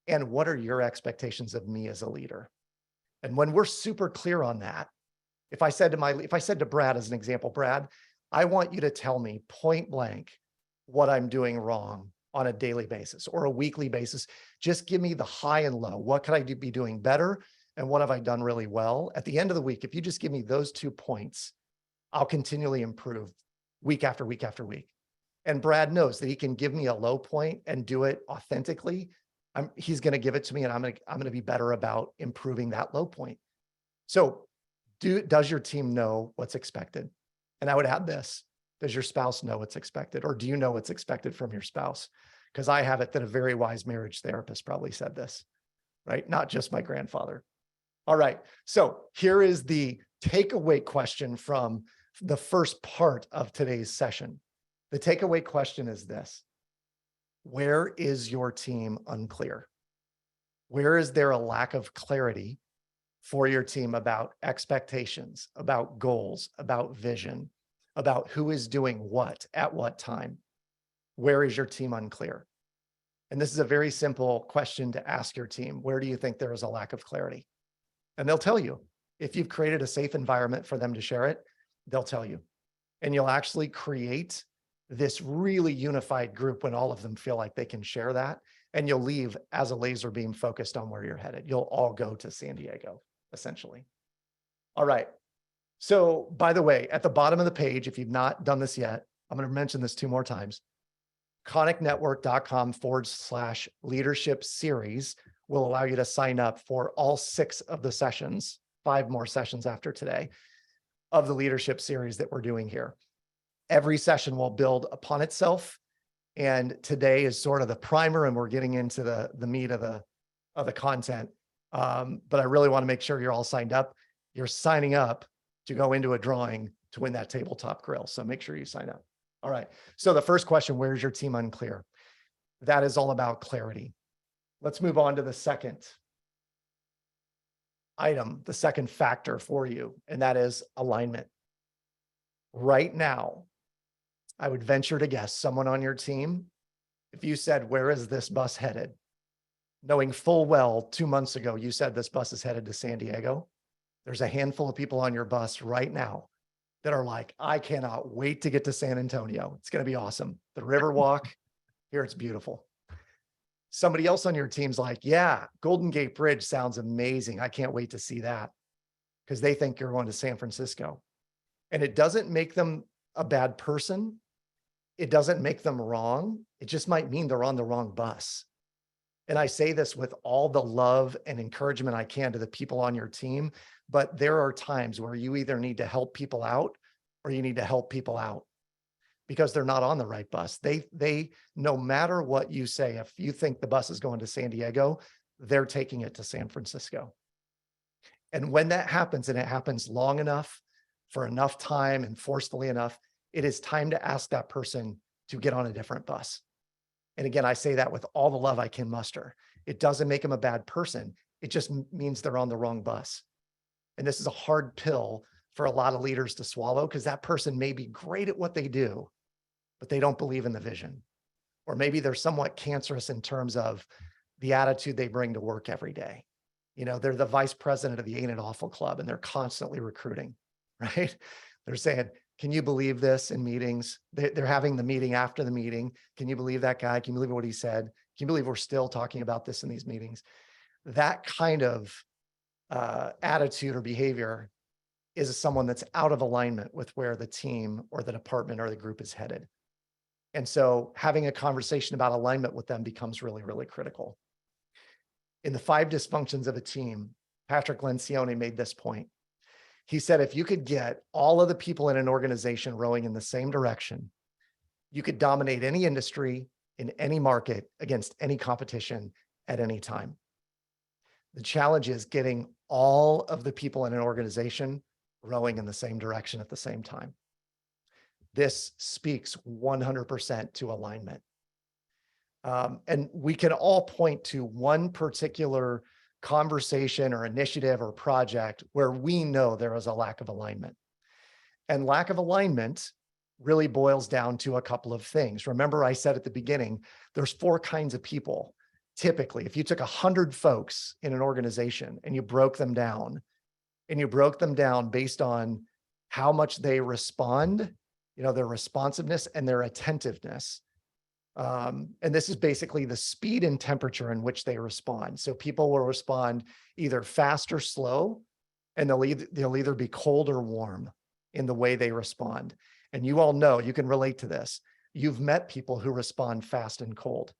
And what are your expectations of me as a leader? And when we're super clear on that, if I said to Brad, as an example, Brad, I want you to tell me point blank what I'm doing wrong on a daily basis or a weekly basis. Just give me the high and low. What could I be doing better? And what have I done really well? At the end of the week, if you just give me those 2 points, I'll continually improve week after week after week. And Brad knows that he can give me a low point and do it authentically. He's going to give it to me, and I'm going to be better about improving that low point. So does your team know what's expected? And I would add this: does your spouse know what's expected, or do you know what's expected from your spouse? Because I have it that a very wise marriage therapist probably said this, right? Not just my grandfather. All right. So here is the takeaway question from the first part of today's session. The takeaway question is this: where is your team unclear? Where is there a lack of clarity for your team about expectations, about goals, about vision, about who is doing what at what time? Where is your team unclear? And this is a very simple question to ask your team. Where do you think there is a lack of clarity? And they'll tell you. If you've created a safe environment for them to share it, they'll tell you. And you'll actually create this really unified group when all of them feel like they can share that. And you'll leave as a laser beam focused on where you're headed. You'll all go to San Diego, essentially. All right. So by the way, at the bottom of the page, if you've not done this yet, I'm going to mention this 2 more times. koniknetwork.com/leadership series will allow you to sign up for all 6 of the sessions, 5 more sessions after today of the leadership series that we're doing here. Every session will build upon itself. And today is sort of the primer, and we're getting into the meat of the content. But I really want to make sure you're all signed up. You're signing up to go into a drawing to win that tabletop grill. So make sure you sign up. All right. So the first question, where's your team unclear? That is all about clarity. Let's move on to the second item, the second factor for you, and that is alignment. Right now, I would venture to guess someone on your team, if you said, where is this bus headed? Knowing full well 2 months ago, you said this bus is headed to San Diego. There's a handful of people on your bus right now that are like, I cannot wait to get to San Antonio. It's going to be awesome. The river walk here, it's beautiful. Somebody else on your team's like, yeah, Golden Gate Bridge sounds amazing. I can't wait to see that, because they think you're going to San Francisco. And it doesn't make them a bad person. It doesn't make them wrong. It just might mean they're on the wrong bus. And I say this with all the love and encouragement I can to the people on your team, but there are times where you either need to help people out or you need to help people out, because they're not on the right bus. They no matter what you say, if you think the bus is going to San Diego, they're taking it to San Francisco. And when that happens, and it happens long enough, for enough time and forcefully enough, it is time to ask that person to get on a different bus. And again, I say that with all the love I can muster. It doesn't make them a bad person. It just means they're on the wrong bus. And this is a hard pill for a lot of leaders to swallow, because that person may be great at what they do, but they don't believe in the vision. Or maybe they're somewhat cancerous in terms of the attitude they bring to work every day. You know, they're the vice president of the Ain't It Awful Club, and they're constantly recruiting, right? They're saying, can you believe this in meetings? They're having the meeting after the meeting. Can you believe that guy? Can you believe what he said? Can you believe we're still talking about this in these meetings? That kind of attitude or behavior is someone that's out of alignment with where the team or the department or the group is headed. And so having a conversation about alignment with them becomes really, really critical. In the 5 dysfunctions of a team, Patrick Lencioni made this point. He said, if you could get all of the people in an organization rowing in the same direction, you could dominate any industry in any market against any competition at any time. The challenge is getting all of the people in an organization rowing in the same direction at the same time. This speaks 100% to alignment. And we can all point to one particular conversation or initiative or project where we know there is a lack of alignment. And lack of alignment really boils down to a couple of things. Remember, I said at the beginning, there's 4 kinds of people. Typically, if you took 100 folks in an organization and you broke them down, based on how much they respond, you know, their responsiveness and their attentiveness. And this is basically the speed and temperature in which they respond. So people will respond either fast or slow, and they'll either be cold or warm in the way they respond. And you all know, you can relate to this. You've met people who respond fast and cold.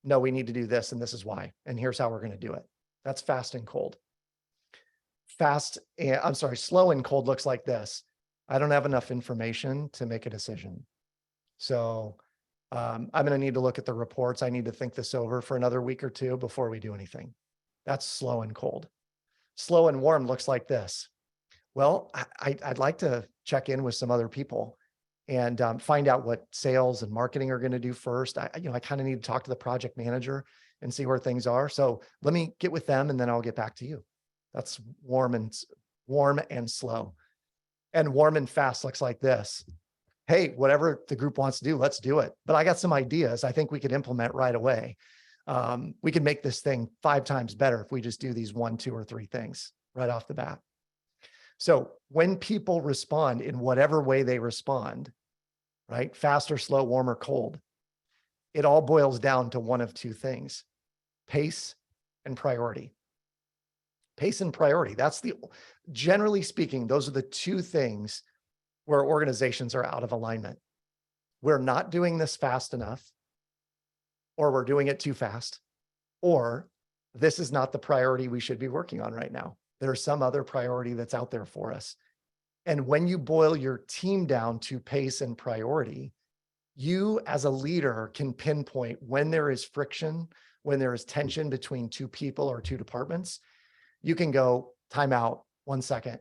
No, we need to do this, and this is why. And here's how we're going to do it. That's fast and cold. Slow and cold looks like this. I don't have enough information to make a decision. So I'm going to need to look at the reports. I need to think this over for another week or 2 before we do anything. That's slow and cold. Slow and warm looks like this. Well, I'd like to check in with some other people and find out what sales and marketing are going to do first. I kind of need to talk to the project manager and see where things are. So let me get with them, and then I'll get back to you. That's warm and slow. And warm and fast looks like this. Hey, whatever the group wants to do, let's do it. But I got some ideas I think we could implement right away. We can make this thing 5 times better if we just do these 1, 2, or 3 things right off the bat. So when people respond in whatever way they respond, right? Fast or slow, warm or cold, it all boils down to one of two things: pace and priority. Pace and priority. Generally speaking, those are the two things where organizations are out of alignment. We're not doing this fast enough, or we're doing it too fast, or this is not the priority we should be working on right now. There's some other priority that's out there for us. And when you boil your team down to pace and priority, you as a leader can pinpoint when there is friction, when there is tension between two people or two departments. You can go, time out, 1 second.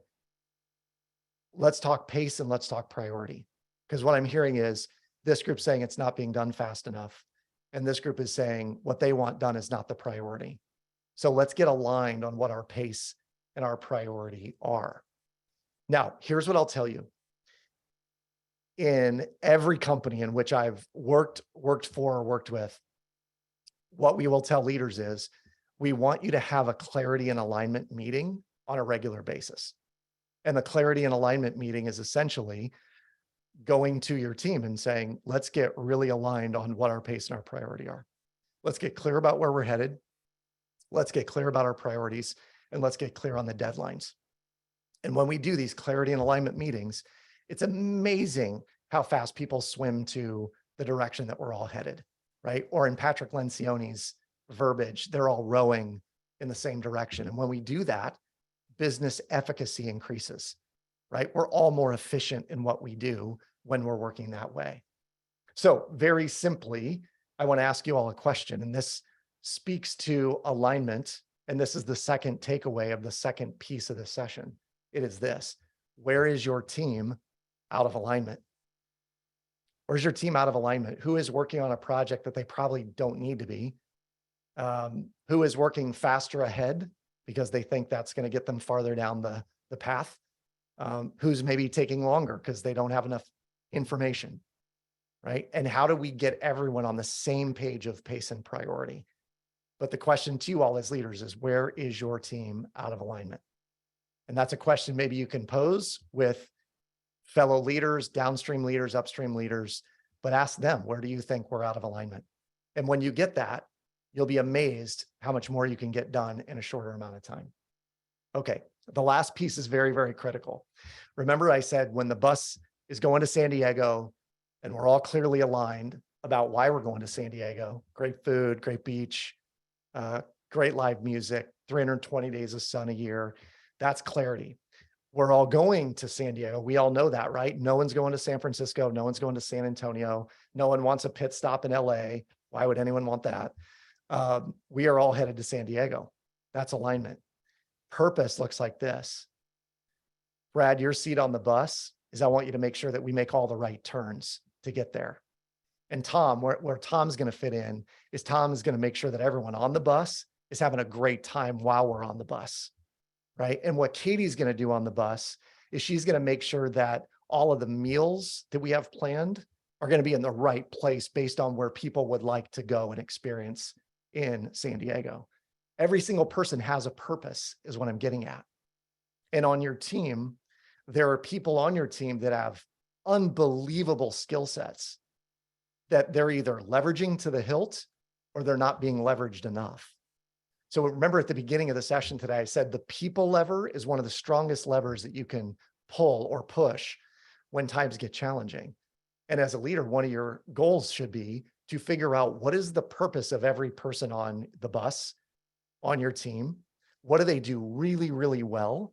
Let's talk pace and let's talk priority. Because what I'm hearing is this group saying it's not being done fast enough. And this group is saying what they want done is not the priority. So let's get aligned on what our pace and our priority are. Now, here's what I'll tell you. In every company in which I've worked for or worked with, what we will tell leaders is we want you to have a clarity and alignment meeting on a regular basis. And the clarity and alignment meeting is essentially going to your team and saying, let's get really aligned on what our pace and our priority are. Let's get clear about where we're headed. Let's get clear about our priorities, and let's get clear on the deadlines. And when we do these clarity and alignment meetings, it's amazing how fast people swim to the direction that we're all headed, right? Or in Patrick Lencioni's verbiage, they're all rowing in the same direction. And when we do that, business efficacy increases, right? We're all more efficient in what we do when we're working that way. So very simply, I want to ask you all a question, and this speaks to alignment. And this is the second takeaway of the second piece of the session. It is this: where is your team out of alignment? Where's your team out of alignment? Who is working on a project that they probably don't need to be? Who is working faster ahead because they think that's going to get them farther down the path? Who's maybe taking longer because they don't have enough information, right? And how do we get everyone on the same page of pace and priority? But the question to you all as leaders is, where is your team out of alignment? And that's a question maybe you can pose with fellow leaders, downstream leaders, upstream leaders, but ask them, where do you think we're out of alignment? And when you get that, you'll be amazed how much more you can get done in a shorter amount of time. Okay, the last piece is very, very critical. Remember I said when the bus is going to San Diego and we're all clearly aligned about why we're going to San Diego: great food, great beach, great live music, 320 days of sun a year. That's clarity. We're all going to San Diego. We all know that, right? No one's going to San Francisco. No one's going to San Antonio. No one wants a pit stop in LA. Why would anyone want that? We are all headed to San Diego. That's alignment. Purpose looks like this. Brad, your seat on the bus is I want you to make sure that we make all the right turns to get there. And Tom, where Tom's going to fit in is Tom is going to make sure that everyone on the bus is having a great time while we're on the bus, right? And what Katie's going to do on the bus is she's going to make sure that all of the meals that we have planned are going to be in the right place based on where people would like to go and experience in San Diego. Every single person has a purpose, is what I'm getting at. And on your team, there are people on your team that have unbelievable skill sets that they're either leveraging to the hilt or they're not being leveraged enough. So remember at the beginning of the session today, I said the people lever is one of the strongest levers that you can pull or push when times get challenging. And as a leader, one of your goals should be to figure out what is the purpose of every person on the bus, on your team. What do they do really, really well,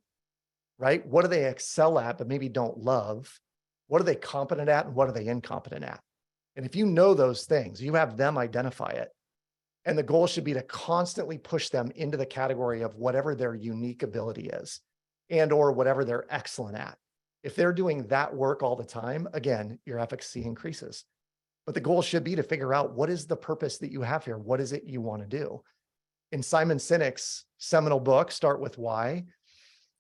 right? What do they excel at, but maybe don't love? What are they competent at, and what are they incompetent at? And if you know those things, you have them identify it. And the goal should be to constantly push them into the category of whatever their unique ability is and or whatever they're excellent at. If they're doing that work all the time, again, your efficacy increases. But the goal should be to figure out, what is the purpose that you have here? What is it you want to do? In Simon Sinek's seminal book, Start With Why,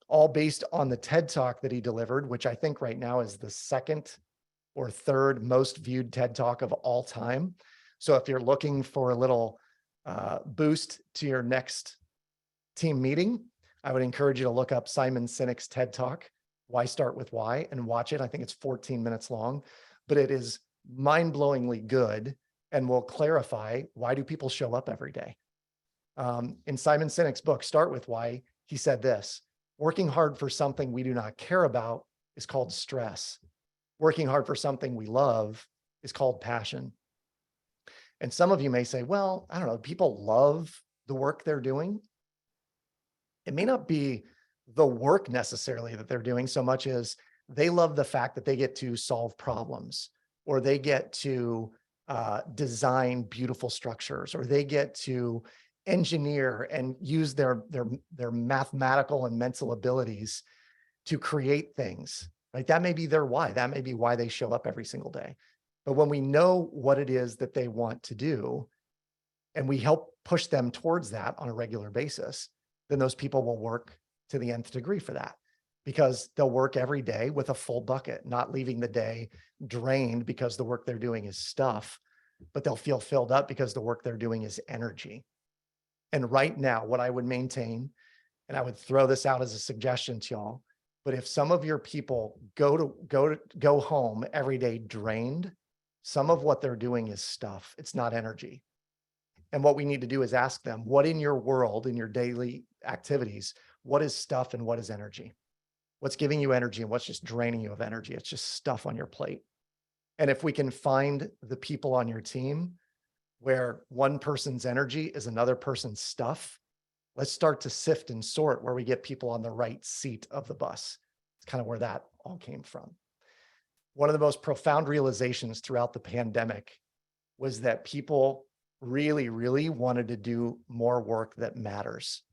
all based on the TED Talk that he delivered, which I think right now is the second or third most viewed TED Talk of all time. So if you're looking for a little boost to your next team meeting, I would encourage you to look up Simon Sinek's TED Talk. Why Start with Why, and watch it. I think it's 14 minutes long, but it is mind-blowingly good and will clarify, why do people show up every day? In Simon Sinek's book, Start With Why, he said this: working hard for something we do not care about is called stress. Working hard for something we love is called passion. And some of you may say, well, I don't know, people love the work they're doing. It may not be the work necessarily that they're doing so much as they love the fact that they get to solve problems, or they get to design beautiful structures, or they get to engineer and use their mathematical and mental abilities to create things, right? That may be their why. That may be why they show up every single day. But when we know what it is that they want to do, and we help push them towards that on a regular basis, then those people will work to the nth degree for that, because they'll work every day with a full bucket, not leaving the day drained because the work they're doing is stuff, but they'll feel filled up because the work they're doing is energy. And right now, what I would maintain, and I would throw this out as a suggestion to y'all, but if some of your people go home every day drained, some of what they're doing is stuff. It's not energy. And what we need to do is ask them, what in your world, in your daily activities, what is stuff and what is energy? What's giving you energy and what's just draining you of energy? It's just stuff on your plate. And if we can find the people on your team where one person's energy is another person's stuff, let's start to sift and sort where we get people on the right seat of the bus. It's kind of where that all came from. One of the most profound realizations throughout the pandemic was that people really, really wanted to do more work that matters.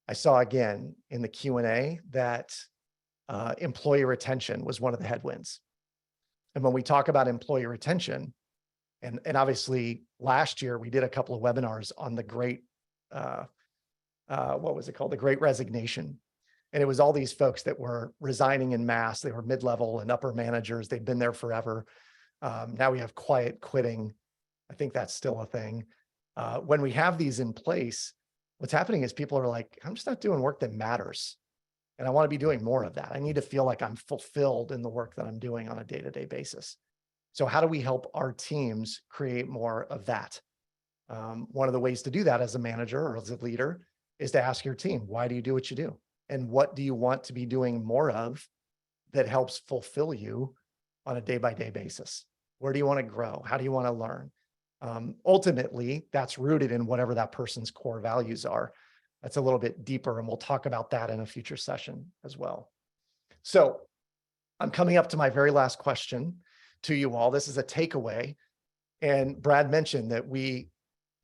I saw again in the Q&A that employee retention was one of the headwinds. And when we talk about employee retention, and obviously last year we did a couple of webinars on the great, what was it called? The Great Resignation. And it was all these folks that were resigning en masse. They were mid-level and upper managers. They'd been there forever. Now we have quiet quitting. I think that's still a thing. When we have these in place, what's happening is people are like, I'm just not doing work that matters. And I want to be doing more of that. I need to feel like I'm fulfilled in the work that I'm doing on a day-to-day basis. So how do we help our teams create more of that? One of the ways to do that as a manager or as a leader is to ask your team, why do you do what you do? And what do you want to be doing more of that helps fulfill you on a day-by-day basis? Where do you want to grow? How do you want to learn? Ultimately, that's rooted in whatever that person's core values are. That's a little bit deeper, and we'll talk about that in a future session as well. So I'm coming up to my very last question to you all. This is a takeaway. And Brad mentioned that we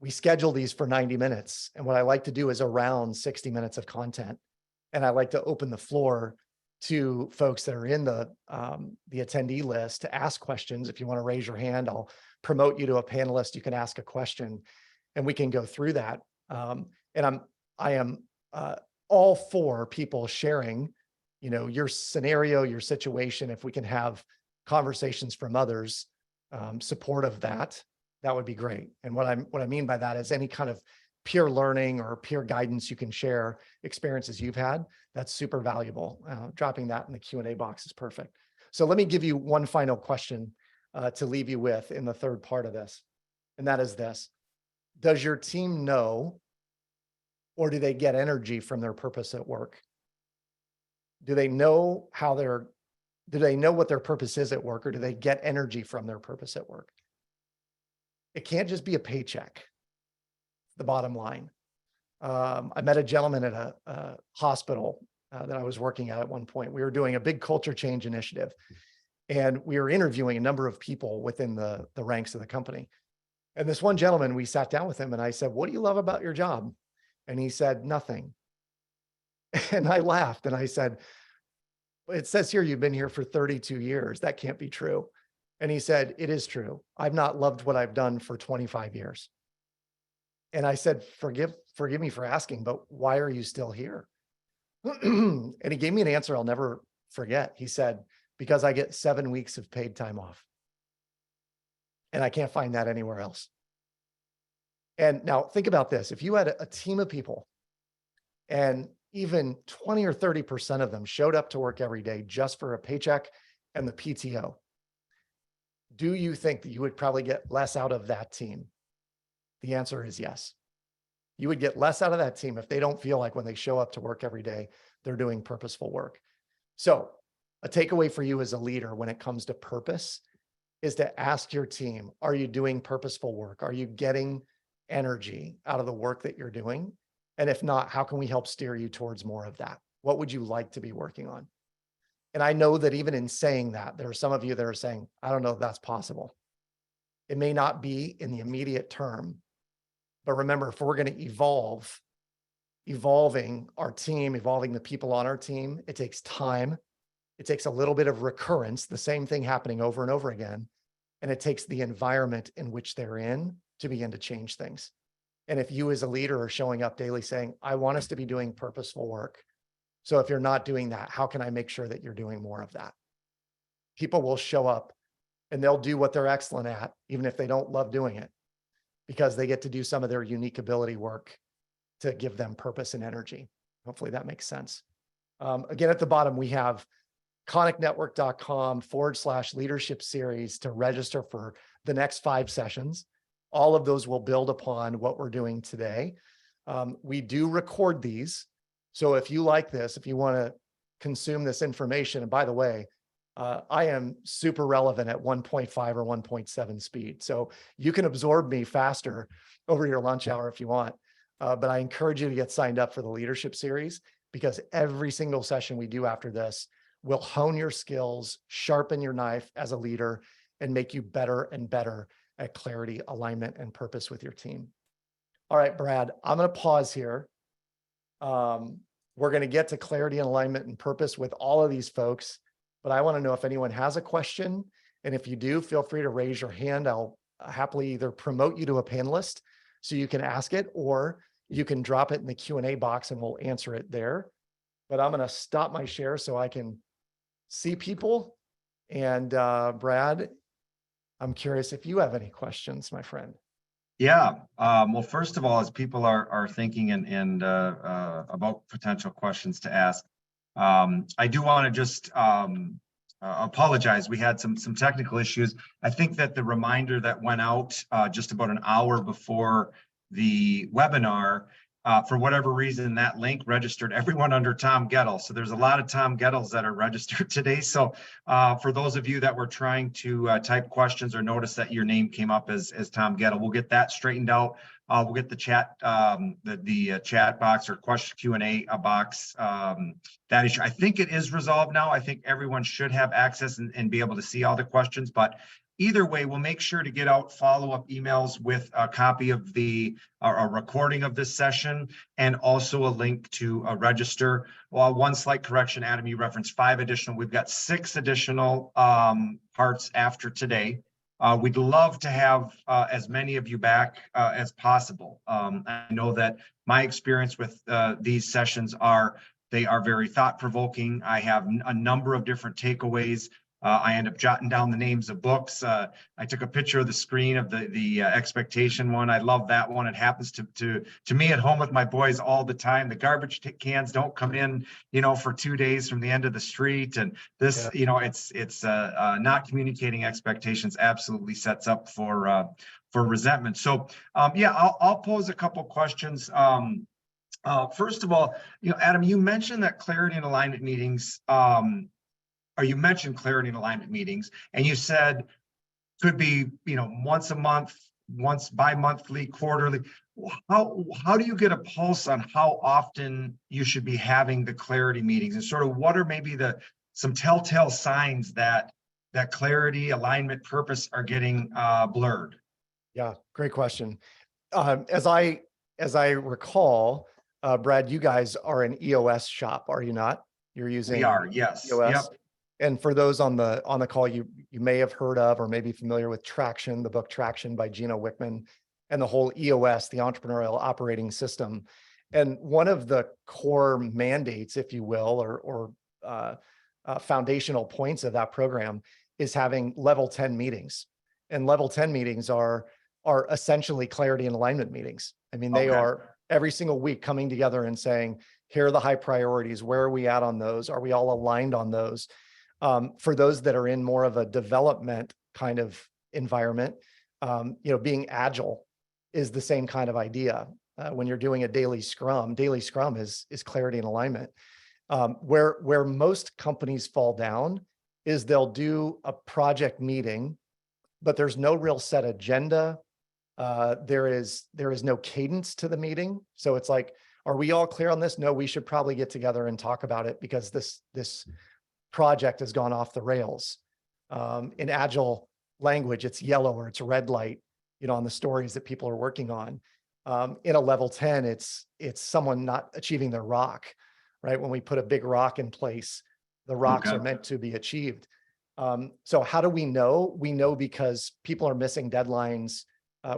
schedule these for 90 minutes. And what I like to do is around 60 minutes of content. And I like to open the floor to folks that are in the attendee list to ask questions. If you want to raise your hand, I'll promote you to a panelist. You can ask a question and we can go through that. And I am all for people sharing, your scenario, your situation. If we can have conversations from others, support of that would be great. And what I mean by that is any kind of peer learning or peer guidance you can share, experiences you've had, that's super valuable. Dropping that in the Q&A box is perfect. So let me give you one final question to leave you with in the third part of this. And that is this: does your team know, or do they get energy from their purpose at work? Do they know do they know what their purpose is at work, or do they get energy from their purpose at work? It can't just be a paycheck. The bottom line. I met a gentleman at a hospital that I was working at one point. We were doing a big culture change initiative, and we were interviewing a number of people within the ranks of the company. And this one gentleman, we sat down with him and I said, "What do you love about your job?" And he said, "Nothing." And I laughed and I said, "It says here you've been here for 32 years. That can't be true." And he said, "It is true. I've not loved what I've done for 25 years. And I said, forgive me for asking, but why are you still here?" And he gave me an answer I'll never forget. He said, "Because I get 7 weeks of paid time off. And I can't find that anywhere else." And now think about this. If you had a team of people and even 20 or 30% of them showed up to work every day just for a paycheck and the PTO, do you think that you would probably get less out of that team? The answer is yes. You would get less out of that team if they don't feel like when they show up to work every day, they're doing purposeful work. So a takeaway for you as a leader when it comes to purpose is to ask your team, are you doing purposeful work? Are you getting energy out of the work that you're doing? And if not, how can we help steer you towards more of that? What would you like to be working on? And I know that even in saying that, there are some of you that are saying, I don't know if that's possible. It may not be in the immediate term, but remember, if we're going to evolving our team, evolving the people on our team, it takes time. It takes a little bit of recurrence, the same thing happening over and over again. And it takes the environment in which they're in to begin to change things. And if you as a leader are showing up daily saying, I want us to be doing purposeful work. So if you're not doing that, how can I make sure that you're doing more of that? People will show up and they'll do what they're excellent at, even if they don't love doing it, because they get to do some of their unique ability work to give them purpose and energy. Hopefully that makes sense. Again, at the bottom, we have koniknetwork.com/leadership series to register for the next 5 sessions. All of those will build upon what we're doing today. We do record these. So if you like this, if you want to consume this information, and by the way, I am super relevant at 1.5 or 1.7 speed. So you can absorb me faster over your lunch hour if you want. But I encourage you to get signed up for the leadership series, because every single session we do after this will hone your skills, sharpen your knife as a leader, and make you better and better at clarity, alignment, and purpose with your team. All right, Brad, I'm going to pause here. We're going to get to clarity and alignment and purpose with all of these folks, but I want to know if anyone has a question. And if you do, feel free to raise your hand. I'll happily either promote you to a panelist so you can ask it, or you can drop it in the Q&A box and we'll answer it there. But I'm going to stop my share so I can see people. And Brad, I'm curious if you have any questions, my friend. Yeah. Well, first of all, as people are thinking and about potential questions to ask, I do want to just apologize. We had some technical issues. I think that the reminder that went out just about an hour before the webinar, for whatever reason, that link registered everyone under Tom Gettle. So there's a lot of Tom Gettles that are registered today. So for those of you that were trying to type questions or notice that your name came up as Tom Gettle, we'll get that straightened out. We'll get the chat, the chat box or question Q&A box. That issue, I think it is resolved now. I think everyone should have access and be able to see all the questions. But either way, we'll make sure to get out follow-up emails with a copy of a recording of this session, and also a link to register. Well, one slight correction, Adam, you referenced 5 additional. We've got 6 additional parts after today. We'd love to have as many of you back as possible. I know that my experience with these sessions they are very thought-provoking. I have a number of different takeaways. I end up jotting down the names of books. I took a picture of the screen of the expectation one. I love that one. It happens to me at home with my boys all the time. The garbage cans don't come in, for 2 days from the end of the street. And this, it's not communicating expectations absolutely sets up for resentment. So yeah, I'll pose a couple questions. First of all, Adam, you mentioned that clarity and alignment meetings, or you mentioned clarity and alignment meetings, and you said could be, once a month, once bi-monthly, quarterly. How do you get a pulse on how often you should be having the clarity meetings, and sort of what are maybe some telltale signs that clarity, alignment, purpose are getting blurred? Yeah, great question. As I recall, Brad, you guys are an EOS shop, are you not? You're using We are, yes. EOS. Yep. And for those on the call, you may have heard of or maybe familiar with Traction, the book Traction by Gino Wickman, and the whole EOS, the entrepreneurial operating system. And one of the core mandates, if you will, or foundational points of that program is having level 10 meetings. And level 10 meetings are essentially clarity and alignment meetings. I mean, they are every single week coming together and saying, here are the high priorities. Where are we at on those? Are we all aligned on those? For those that are in more of a development kind of environment, being agile is the same kind of idea. When you're doing a daily scrum is clarity and alignment. Where most companies fall down is they'll do a project meeting, but there's no real set agenda. There is no cadence to the meeting. So it's like, are we all clear on this? No, we should probably get together and talk about it because this project has gone off the rails. In agile language, it's yellow or it's red light, on the stories that people are working on. In a level 10, it's someone not achieving their rock, right? When we put a big rock in place, the rocks Okay. are meant to be achieved. So how do we know? We know because people are missing deadlines.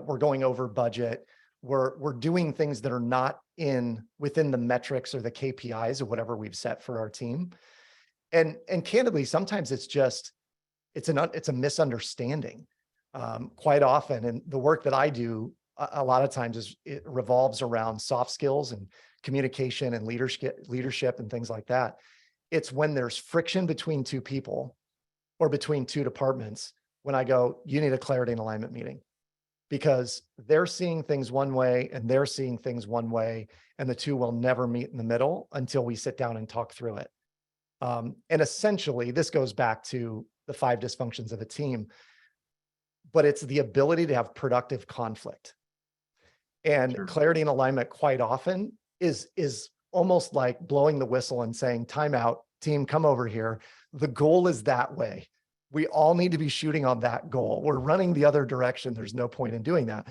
We're going over budget. We're doing things that are not within the metrics or the KPIs of whatever we've set for our team. And candidly, sometimes it's a misunderstanding. Quite often, and the work that I do a lot of times it revolves around soft skills and communication and leadership and things like that. It's when there's friction between two people or between two departments when I go, you need a clarity and alignment meeting, because they're seeing things one way and they're seeing things one way, and the two will never meet in the middle until we sit down and talk through it. And essentially, this goes back to the 5 dysfunctions of a team, but it's the ability to have productive conflict. And Sure. clarity and alignment quite often is almost like blowing the whistle and saying, time out, team, come over here. The goal is that way. We all need to be shooting on that goal. We're running the other direction. There's no point in doing that.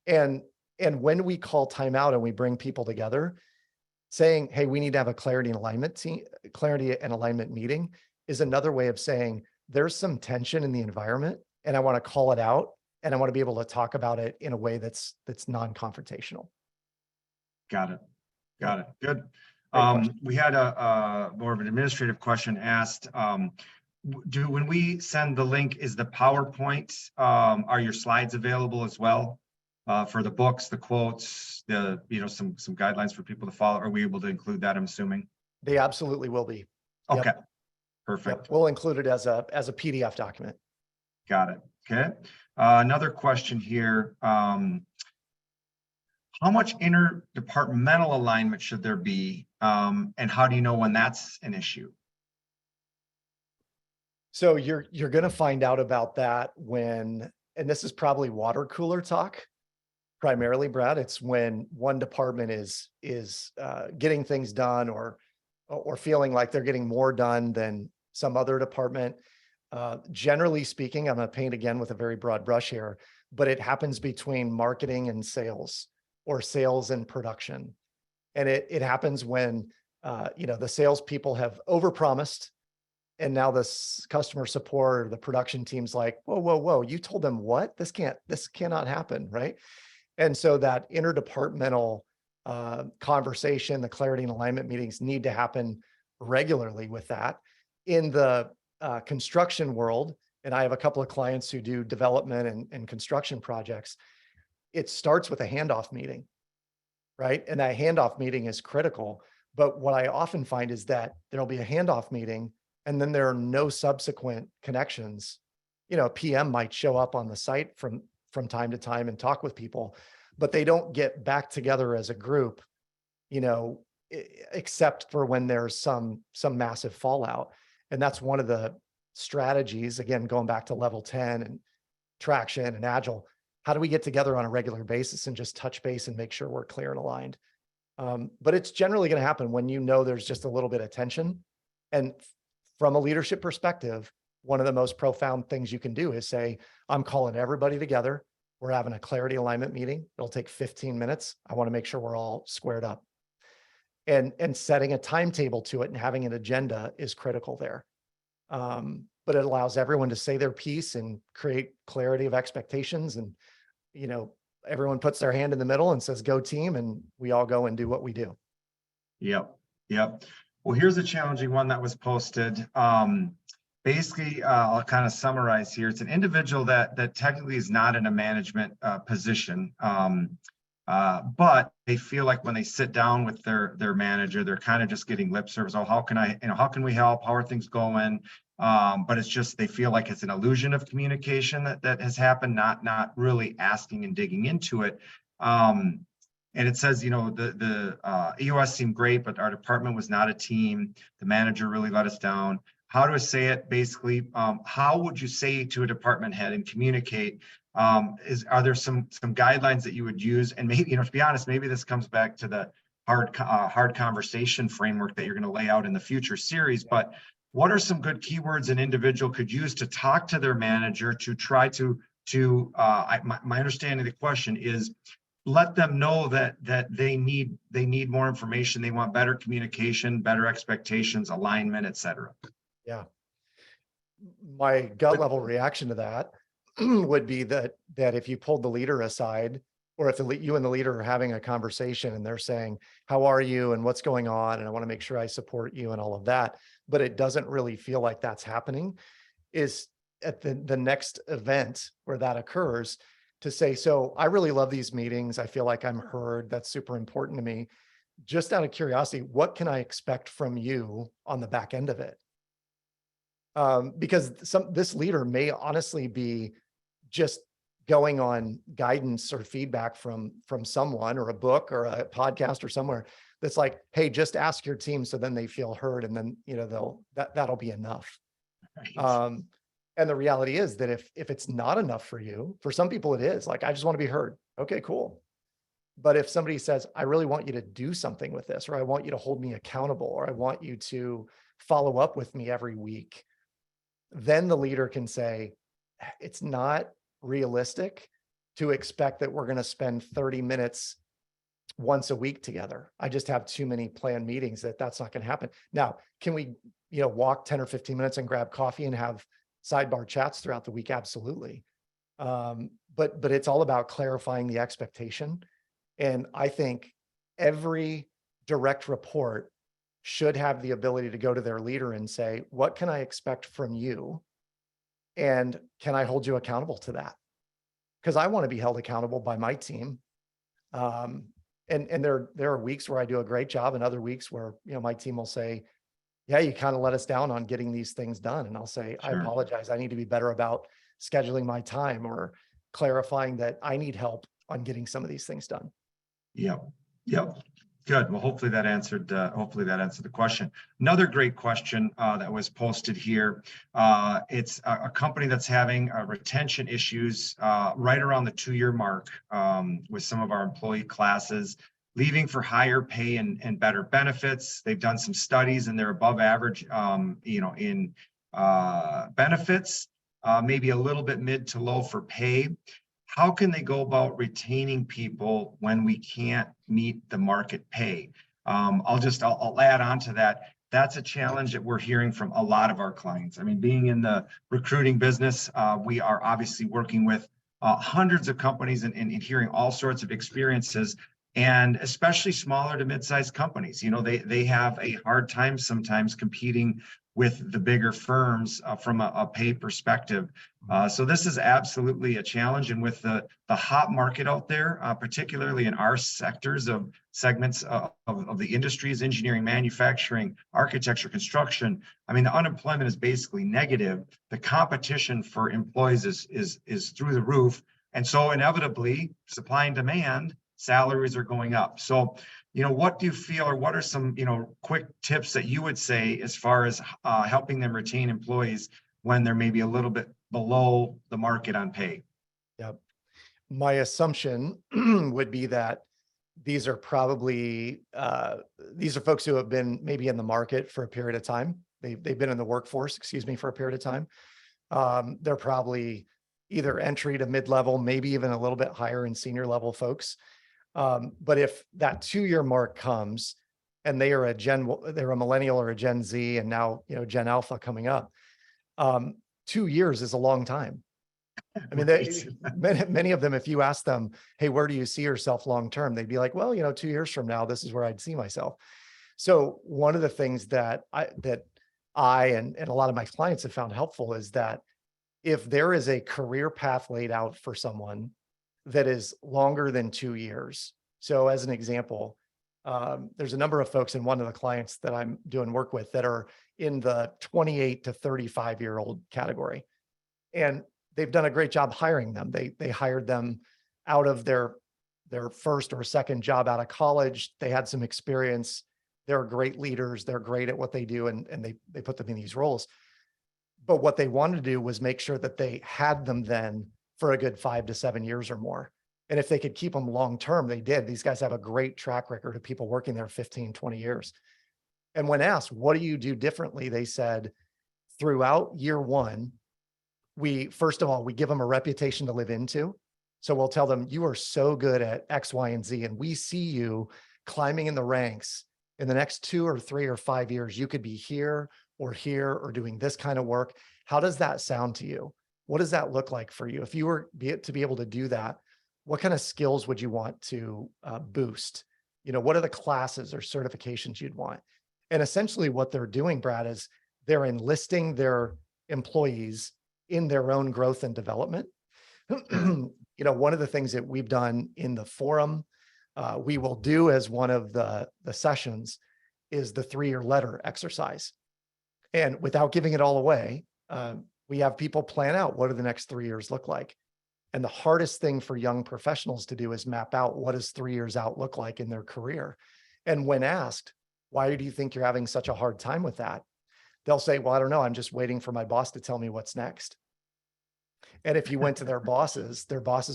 And when we call timeout and we bring people together, saying, hey, we need to have a clarity and alignment meeting is another way of saying there's some tension in the environment and I want to call it out and I want to be able to talk about it in a way that's non-confrontational. Got it. Got it. Good. Great question. We had a more of an administrative question asked. When we send the link, is the PowerPoint, are your slides available as well? For the books, the quotes, some guidelines for people to follow? Are we able to include that, I'm assuming? They absolutely will be. Okay, Yep. perfect. Yep. We'll include it as a PDF document. Got it. Okay. Another question here. How much interdepartmental alignment should there be? And how do you know when that's an issue? So you're going to find out about that when, and this is probably water cooler talk, primarily, Brad. It's when one department is getting things done or feeling like they're getting more done than some other department. Generally speaking, I'm going to paint again with a very broad brush here, but it happens between marketing and sales or sales and production. And it happens when, the salespeople have overpromised and now this customer support or the production team's like, whoa, you told them what? This cannot happen, right? And so that interdepartmental conversation, the clarity and alignment meetings need to happen regularly with that. In the construction world, and I have a couple of clients who do development and construction projects, it starts with a handoff meeting, right? And that handoff meeting is critical. But what I often find is that there'll be a handoff meeting and then there are no subsequent connections. PM might show up on the site from time to time and talk with people, but they don't get back together as a group, except for when there's some massive fallout. And that's one of the strategies, again, going back to level 10 and traction and agile. How do we get together on a regular basis and just touch base and make sure we're clear and aligned? But it's generally going to happen when there's just a little bit of tension. And from a leadership perspective, one of the most profound things you can do is say, I'm calling everybody together. We're having a clarity alignment meeting. It'll take 15 minutes. I want to make sure we're all squared up. And setting a timetable to it and having an agenda is critical there. But it allows everyone to say their piece and create clarity of expectations. And, everyone puts their hand in the middle and says, go team, and we all go and do what we do. Yep. Well, here's a challenging one that was posted. Basically, I'll kind of summarize here. It's an individual that technically is not in a management position. But they feel like when they sit down with their manager, they're kind of just getting lip service. Oh, how can I, how can we help? How are things going? But it's just, they feel like it's an illusion of communication that has happened, not really asking and digging into it. And it says, the EOS seemed great, but our department was not a team. The manager really let us down. How do I say it? Basically, how would you say to a department head and communicate? Are there some guidelines that you would use? And maybe, to be honest, maybe this comes back to the hard conversation framework that you're going to lay out in the future series. But what are some good keywords an individual could use to talk to their manager to try to my understanding of the question is, let them know that they need more information. They want better communication, better expectations, alignment, et cetera. Yeah. My gut level reaction to that would be that if you pulled the leader aside, or if you and the leader are having a conversation and they're saying, how are you and what's going on? And I want to make sure I support you and all of that, but it doesn't really feel like that's happening, is at the next event where that occurs, to say, so I really love these meetings. I feel like I'm heard. That's super important to me. Just out of curiosity, what can I expect from you on the back end of it? Because this leader may honestly be just going on guidance or feedback from someone or a book or a podcast or somewhere that's like, hey, just ask your team, so then they feel heard, and then that'll be enough. Right. And the reality is that if it's not enough for you, for some people it is, like, I just want to be heard. Okay, cool. But if somebody says, I really want you to do something with this, or I want you to hold me accountable, or I want you to follow up with me every week, then the leader can say, it's not realistic to expect that we're going to spend 30 minutes once a week together. I just have too many planned meetings that's not going to happen. Now, can we, walk 10 or 15 minutes and grab coffee and have sidebar chats throughout the week? Absolutely. But it's all about clarifying the expectation. And I think every direct report should have the ability to go to their leader and say, what can I expect from you? And can I hold you accountable to that? Because I want to be held accountable by my team. And there are weeks where I do a great job, and other weeks where, my team will say, yeah, you kind of let us down on getting these things done. And I'll say, I apologize. I need to be better about scheduling my time, or clarifying that I need help on getting some of these things done. Yep. Good. Well, hopefully that answered the question. Another great question that was posted here. It's a company that's having retention issues right around the 2-year mark with some of our employee classes, leaving for higher pay and better benefits. They've done some studies and they're above average, in benefits, maybe a little bit mid to low for pay. How can they go about retaining people when we can't meet the market pay? I'll add on to that. That's a challenge that we're hearing from a lot of our clients. I mean, being in the recruiting business, we are obviously working with hundreds of companies and hearing all sorts of experiences, and especially smaller to mid-sized companies. They have a hard time sometimes competing with the bigger firms from a pay perspective. So this is absolutely a challenge. And with the hot market out there, particularly in our segments of the industries, engineering, manufacturing, architecture, construction, I mean, the unemployment is basically negative. The competition for employees is through the roof. And so inevitably, supply and demand, salaries are going up. So what do you feel, or what are some, quick tips that you would say as far as helping them retain employees when they're maybe a little bit below the market on pay? Yep. My assumption would be that these are probably, these are folks who have been maybe in the market for a period of time. They've been in the workforce, for a period of time. They're probably either entry to mid-level, maybe even a little bit higher in senior level folks. But if that 2-year mark comes and they're a millennial or a Gen Z, and now, Gen Alpha coming up, 2 years is a long time. I mean, many of them, if you ask them, hey, where do you see yourself long-term? They'd be like, well, 2 years from now, this is where I'd see myself. So one of the things that I and a lot of my clients have found helpful is that if there is a career path laid out for someone that is longer than 2 years, So as an example, there's a number of folks in one of the clients that I'm doing work with that are in the 28 to 35-year-old category. And they've done a great job hiring them. They hired them out of their first or second job out of college. They had some experience. They're great leaders. They're great at what they do. And they put them in these roles. But what they wanted to do was make sure that they had them then for a good 5 to 7 years or more. And if they could keep them long-term, they did. These guys have a great track record of people working there 15, 20 years. And when asked, what do you do differently? They said, throughout year one, first of all, we give them a reputation to live into. So we'll tell them, you are so good at X, Y, and Z, and we see you climbing in the ranks in the next 2 or 3 or 5 years. You could be here or doing this kind of work. How does that sound to you? What does that look like for you? If you were to be able to do that, what kind of skills would you want to boost? What are the classes or certifications you'd want? And essentially what they're doing, Brad, is they're enlisting their employees in their own growth and development. One of the things that we've done in the forum, we will do as one of the sessions is the 3-year letter exercise. And without giving it all away, we have people plan out what do the next 3 years look like. And the hardest thing for young professionals to do is map out what does 3 years out look like in their career. And when asked, why do you think you're having such a hard time with that? They'll say, well, I don't know. I'm just waiting for my boss to tell me what's next. And if you went to their bosses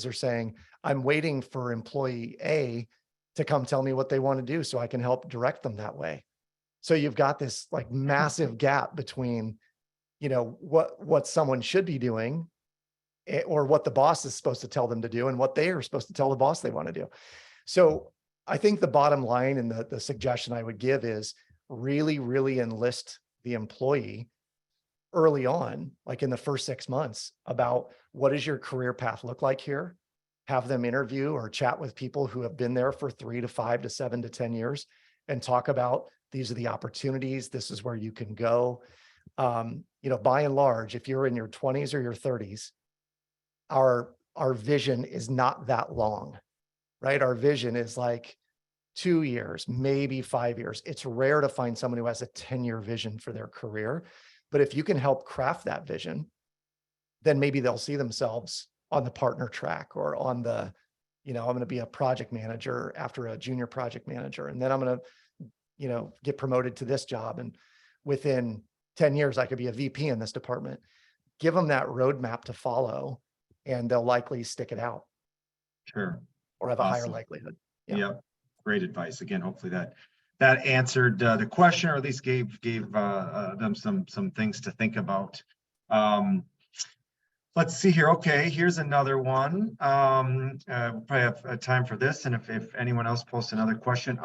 are saying, I'm waiting for employee A to come tell me what they want to do so I can help direct them that way. So you've got this like massive gap between, what someone should be doing or what the boss is supposed to tell them to do and what they are supposed to tell the boss they want to do. So I think the bottom line and the suggestion I would give is really, really enlist the employee early on, like in the first 6 months, about what does your career path look like here? Have them interview or chat with people who have been there for 3 to 5 to 7 to 10 years and talk about these are the opportunities. This is where you can go. By and large, if you're in your 20s or your 30s, our vision is not that long, right? Our vision is like 2 years, maybe 5 years. It's rare to find someone who has a 10-year vision for their career. But if you can help craft that vision, then maybe they'll see themselves on the partner track or on the, I'm going to be a project manager after a junior project manager. And then I'm going to, get promoted to this job. And within 10 years, I could be a VP in this department. Give them that roadmap to follow and they'll likely stick it out. Sure. Or have a higher likelihood. Yeah. Great advice. Again, hopefully that answered the question, or at least gave them some things to think about. Let's see here. Okay, here's another one. Probably have time for this, and if anyone else posts another question.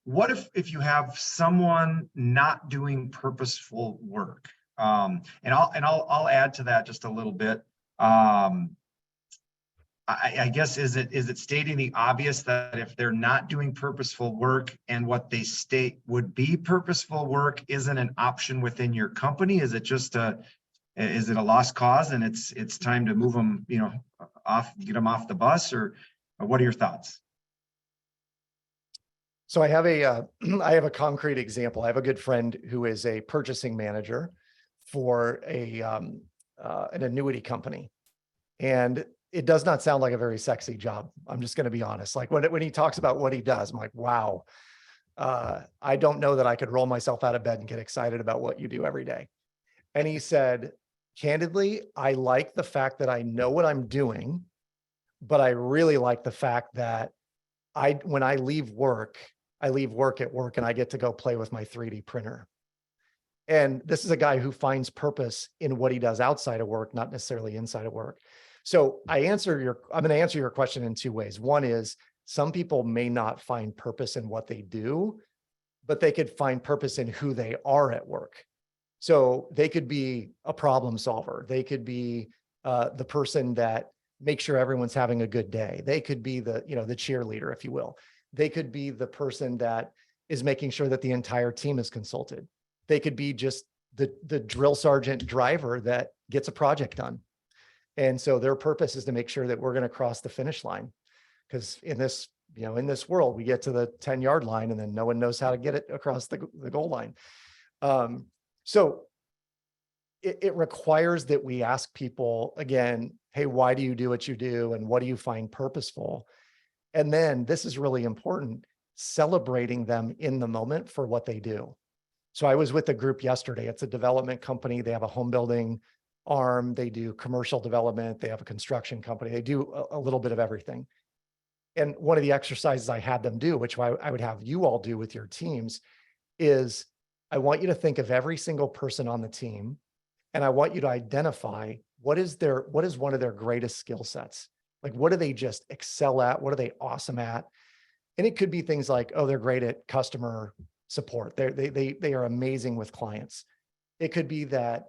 What if you have someone not doing purposeful work? And I'll add to that just a little bit. I guess, is it stating the obvious that if they're not doing purposeful work and what they state would be purposeful work isn't an option within your company? Is it just is it a lost cause and it's time to move them, get them off the bus, or what are your thoughts? So I have a concrete example. I have a good friend who is a purchasing manager for an annuity company. And it does not sound like a very sexy job. I'm just going to be honest. Like when he talks about what he does, I'm like, wow, I don't know that I could roll myself out of bed and get excited about what you do every day. And he said, candidly, I like the fact that I know what I'm doing, but I really like the fact that when I leave work at work and I get to go play with my 3D printer. And this is a guy who finds purpose in what he does outside of work, not necessarily inside of work. So I'm going to answer your question in 2 ways. One is some people may not find purpose in what they do, but they could find purpose in who they are at work. So they could be a problem solver. They could be the person that makes sure everyone's having a good day. They could be the cheerleader, if you will. They could be the person that is making sure that the entire team is consulted. They could be just the drill sergeant driver that gets a project done. And so their purpose is to make sure that we're going to cross the finish line. Because in this in this world, we get to the 10-yard line and then no one knows how to get it across the goal line. So it requires that we ask people again, hey, why do you do what you do? And what do you find purposeful? And then this is really important, celebrating them in the moment for what they do. So I was with a group yesterday. It's a development company. They have a home building arm. They do commercial development. They have a construction company. They do a little bit of everything. And one of the exercises I had them do, which I would have you all do with your teams, is I want you to think of every single person on the team, and I want you to identify what is one of their greatest skill sets. Like, what do they just excel at? What are they awesome at? And it could be things like, oh, they're great at customer support. They are amazing with clients. It could be that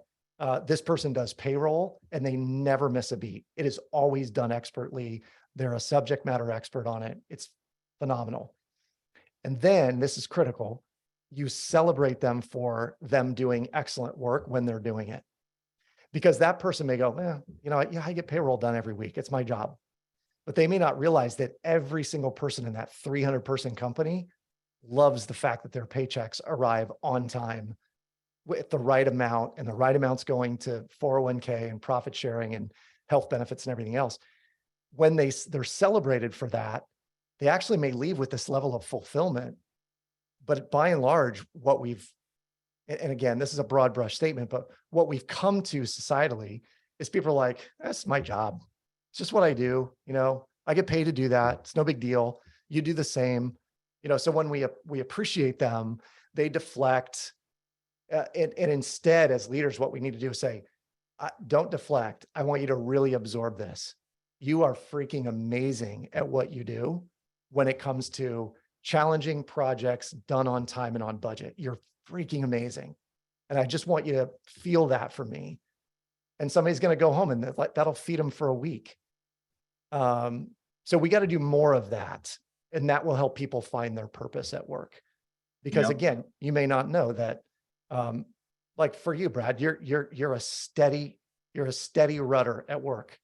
this person does payroll and they never miss a beat. It is always done expertly. They're a subject matter expert on it. It's phenomenal. And then this is critical. You celebrate them for them doing excellent work when they're doing it. Because that person may go, yeah, I get payroll done every week. It's my job. But they may not realize that every single person in that 300-person company loves the fact that their paychecks arrive on time with the right amount, and the right amount's going to 401k and profit sharing and health benefits and everything else. When they're celebrated for that, they actually may leave with this level of fulfillment. But by and large, and again, this is a broad brush statement, but what we've come to societally is people are like, that's my job. It's just what I do. I get paid to do that. It's no big deal. You do the same. So when we appreciate them, they deflect. And instead, as leaders, what we need to do is say, don't deflect. I want you to really absorb this. You are freaking amazing at what you do when it comes to challenging projects done on time and on budget. You're freaking amazing. And I just want you to feel that from me. And somebody's going to go home and that'll feed them for a week. So we got to do more of that. And that will help people find their purpose at work. Because again, you may not know that, like for you, Brad, you're a steady rudder at work,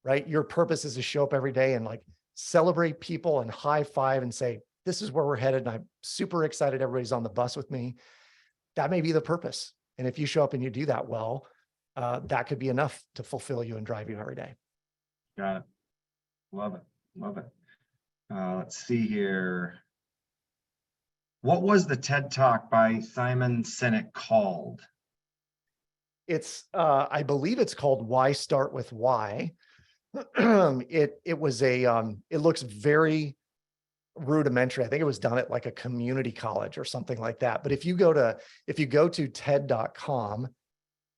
right? Your purpose is to show up every day and like celebrate people and high five and say, this is where we're headed. And I'm super excited. Everybody's on the bus with me. That may be the purpose. And if you show up and you do that well, that could be enough to fulfill you and drive you every day. Got it. Love it. Love it. Let's see here. What was the TED Talk by Simon Sinek called? It's, I believe it's called Why Start with Why. It was it looks very rudimentary. I think it was done at like a community college or something like that. But if you go to TED.com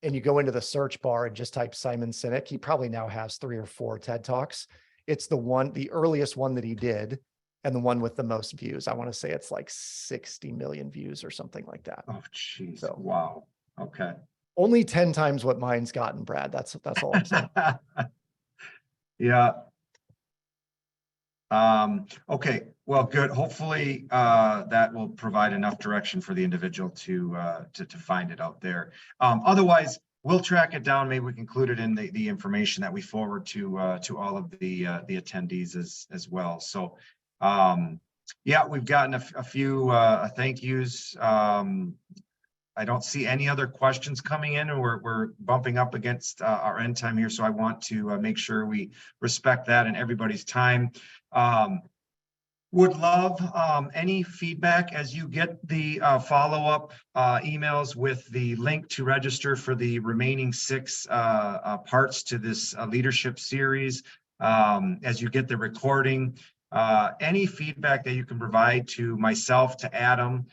and you go into the search bar and just type Simon Sinek, he probably now has 3 or 4 TED Talks. It's the earliest one that he did, and the one with the most views. I want to say it's like 60 million views or something like that. Oh, geez. So, wow. Okay. Only 10 times what mine's gotten, Brad. That's all I'm saying. Yeah. Okay. Well, good. Hopefully, that will provide enough direction for the individual to find it out there. Otherwise, we'll track it down. Maybe we can include it in the information that we forward to all of the attendees as well. So, yeah, we've gotten a few thank yous. I don't see any other questions coming in, and we're bumping up against our end time here. So I want to make sure we respect that and everybody's time. Would love any feedback as you get the follow-up emails with the link to register for the remaining 6 parts to this leadership series. As you get the recording, any feedback that you can provide to myself, to Adam,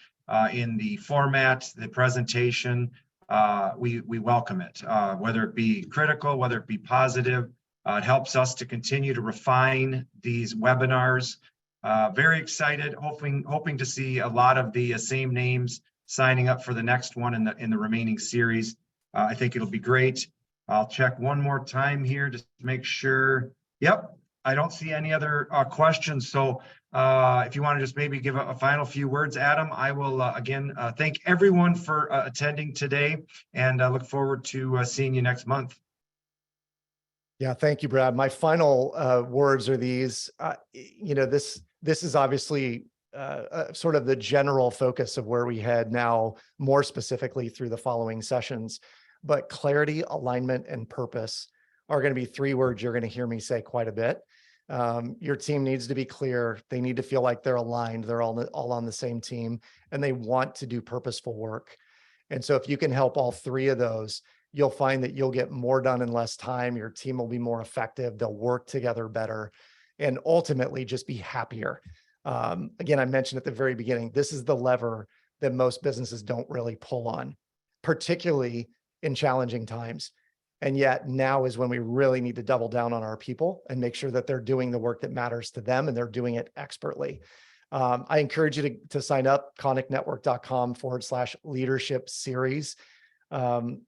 in the format, the presentation, we welcome it, whether it be critical, whether it be positive. It helps us to continue to refine these webinars. Very excited, hoping to see a lot of the same names signing up for the next one in the remaining series. I think it'll be great. I'll check one more time here just to make sure. Yep, I don't see any other questions. So if you want to just maybe give a final few words, Adam, I will again thank everyone for attending today, and look forward to seeing you next month. Yeah, thank you, Brad. My final words are these. This is obviously sort of the general focus of where we head now, more specifically through the following sessions. But clarity, alignment, and purpose are going to be three words you're going to hear me say quite a bit. Your team needs to be clear. They need to feel like they're aligned. They're all on the same team, and they want to do purposeful work. And so if you can help all three of those, you'll find that you'll get more done in less time. Your team will be more effective. They'll work together better, and ultimately just be happier. Again, I mentioned at the very beginning, this is the lever that most businesses don't really pull on, particularly in challenging times. And yet now is when we really need to double down on our people and make sure that they're doing the work that matters to them and they're doing it expertly. I encourage you to sign up, koniknetwork.com/leadership series. The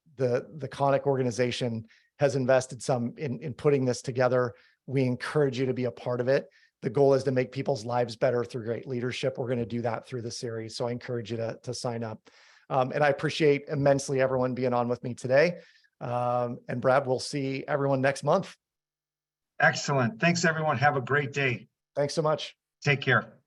Konik organization has invested some in putting this together. We encourage you to be a part of it. The goal is to make people's lives better through great leadership. We're going to do that through the series. So I encourage you to sign up. And I appreciate immensely everyone being on with me today. And Brad, we'll see everyone next month. Excellent. Thanks, everyone. Have a great day. Thanks so much. Take care.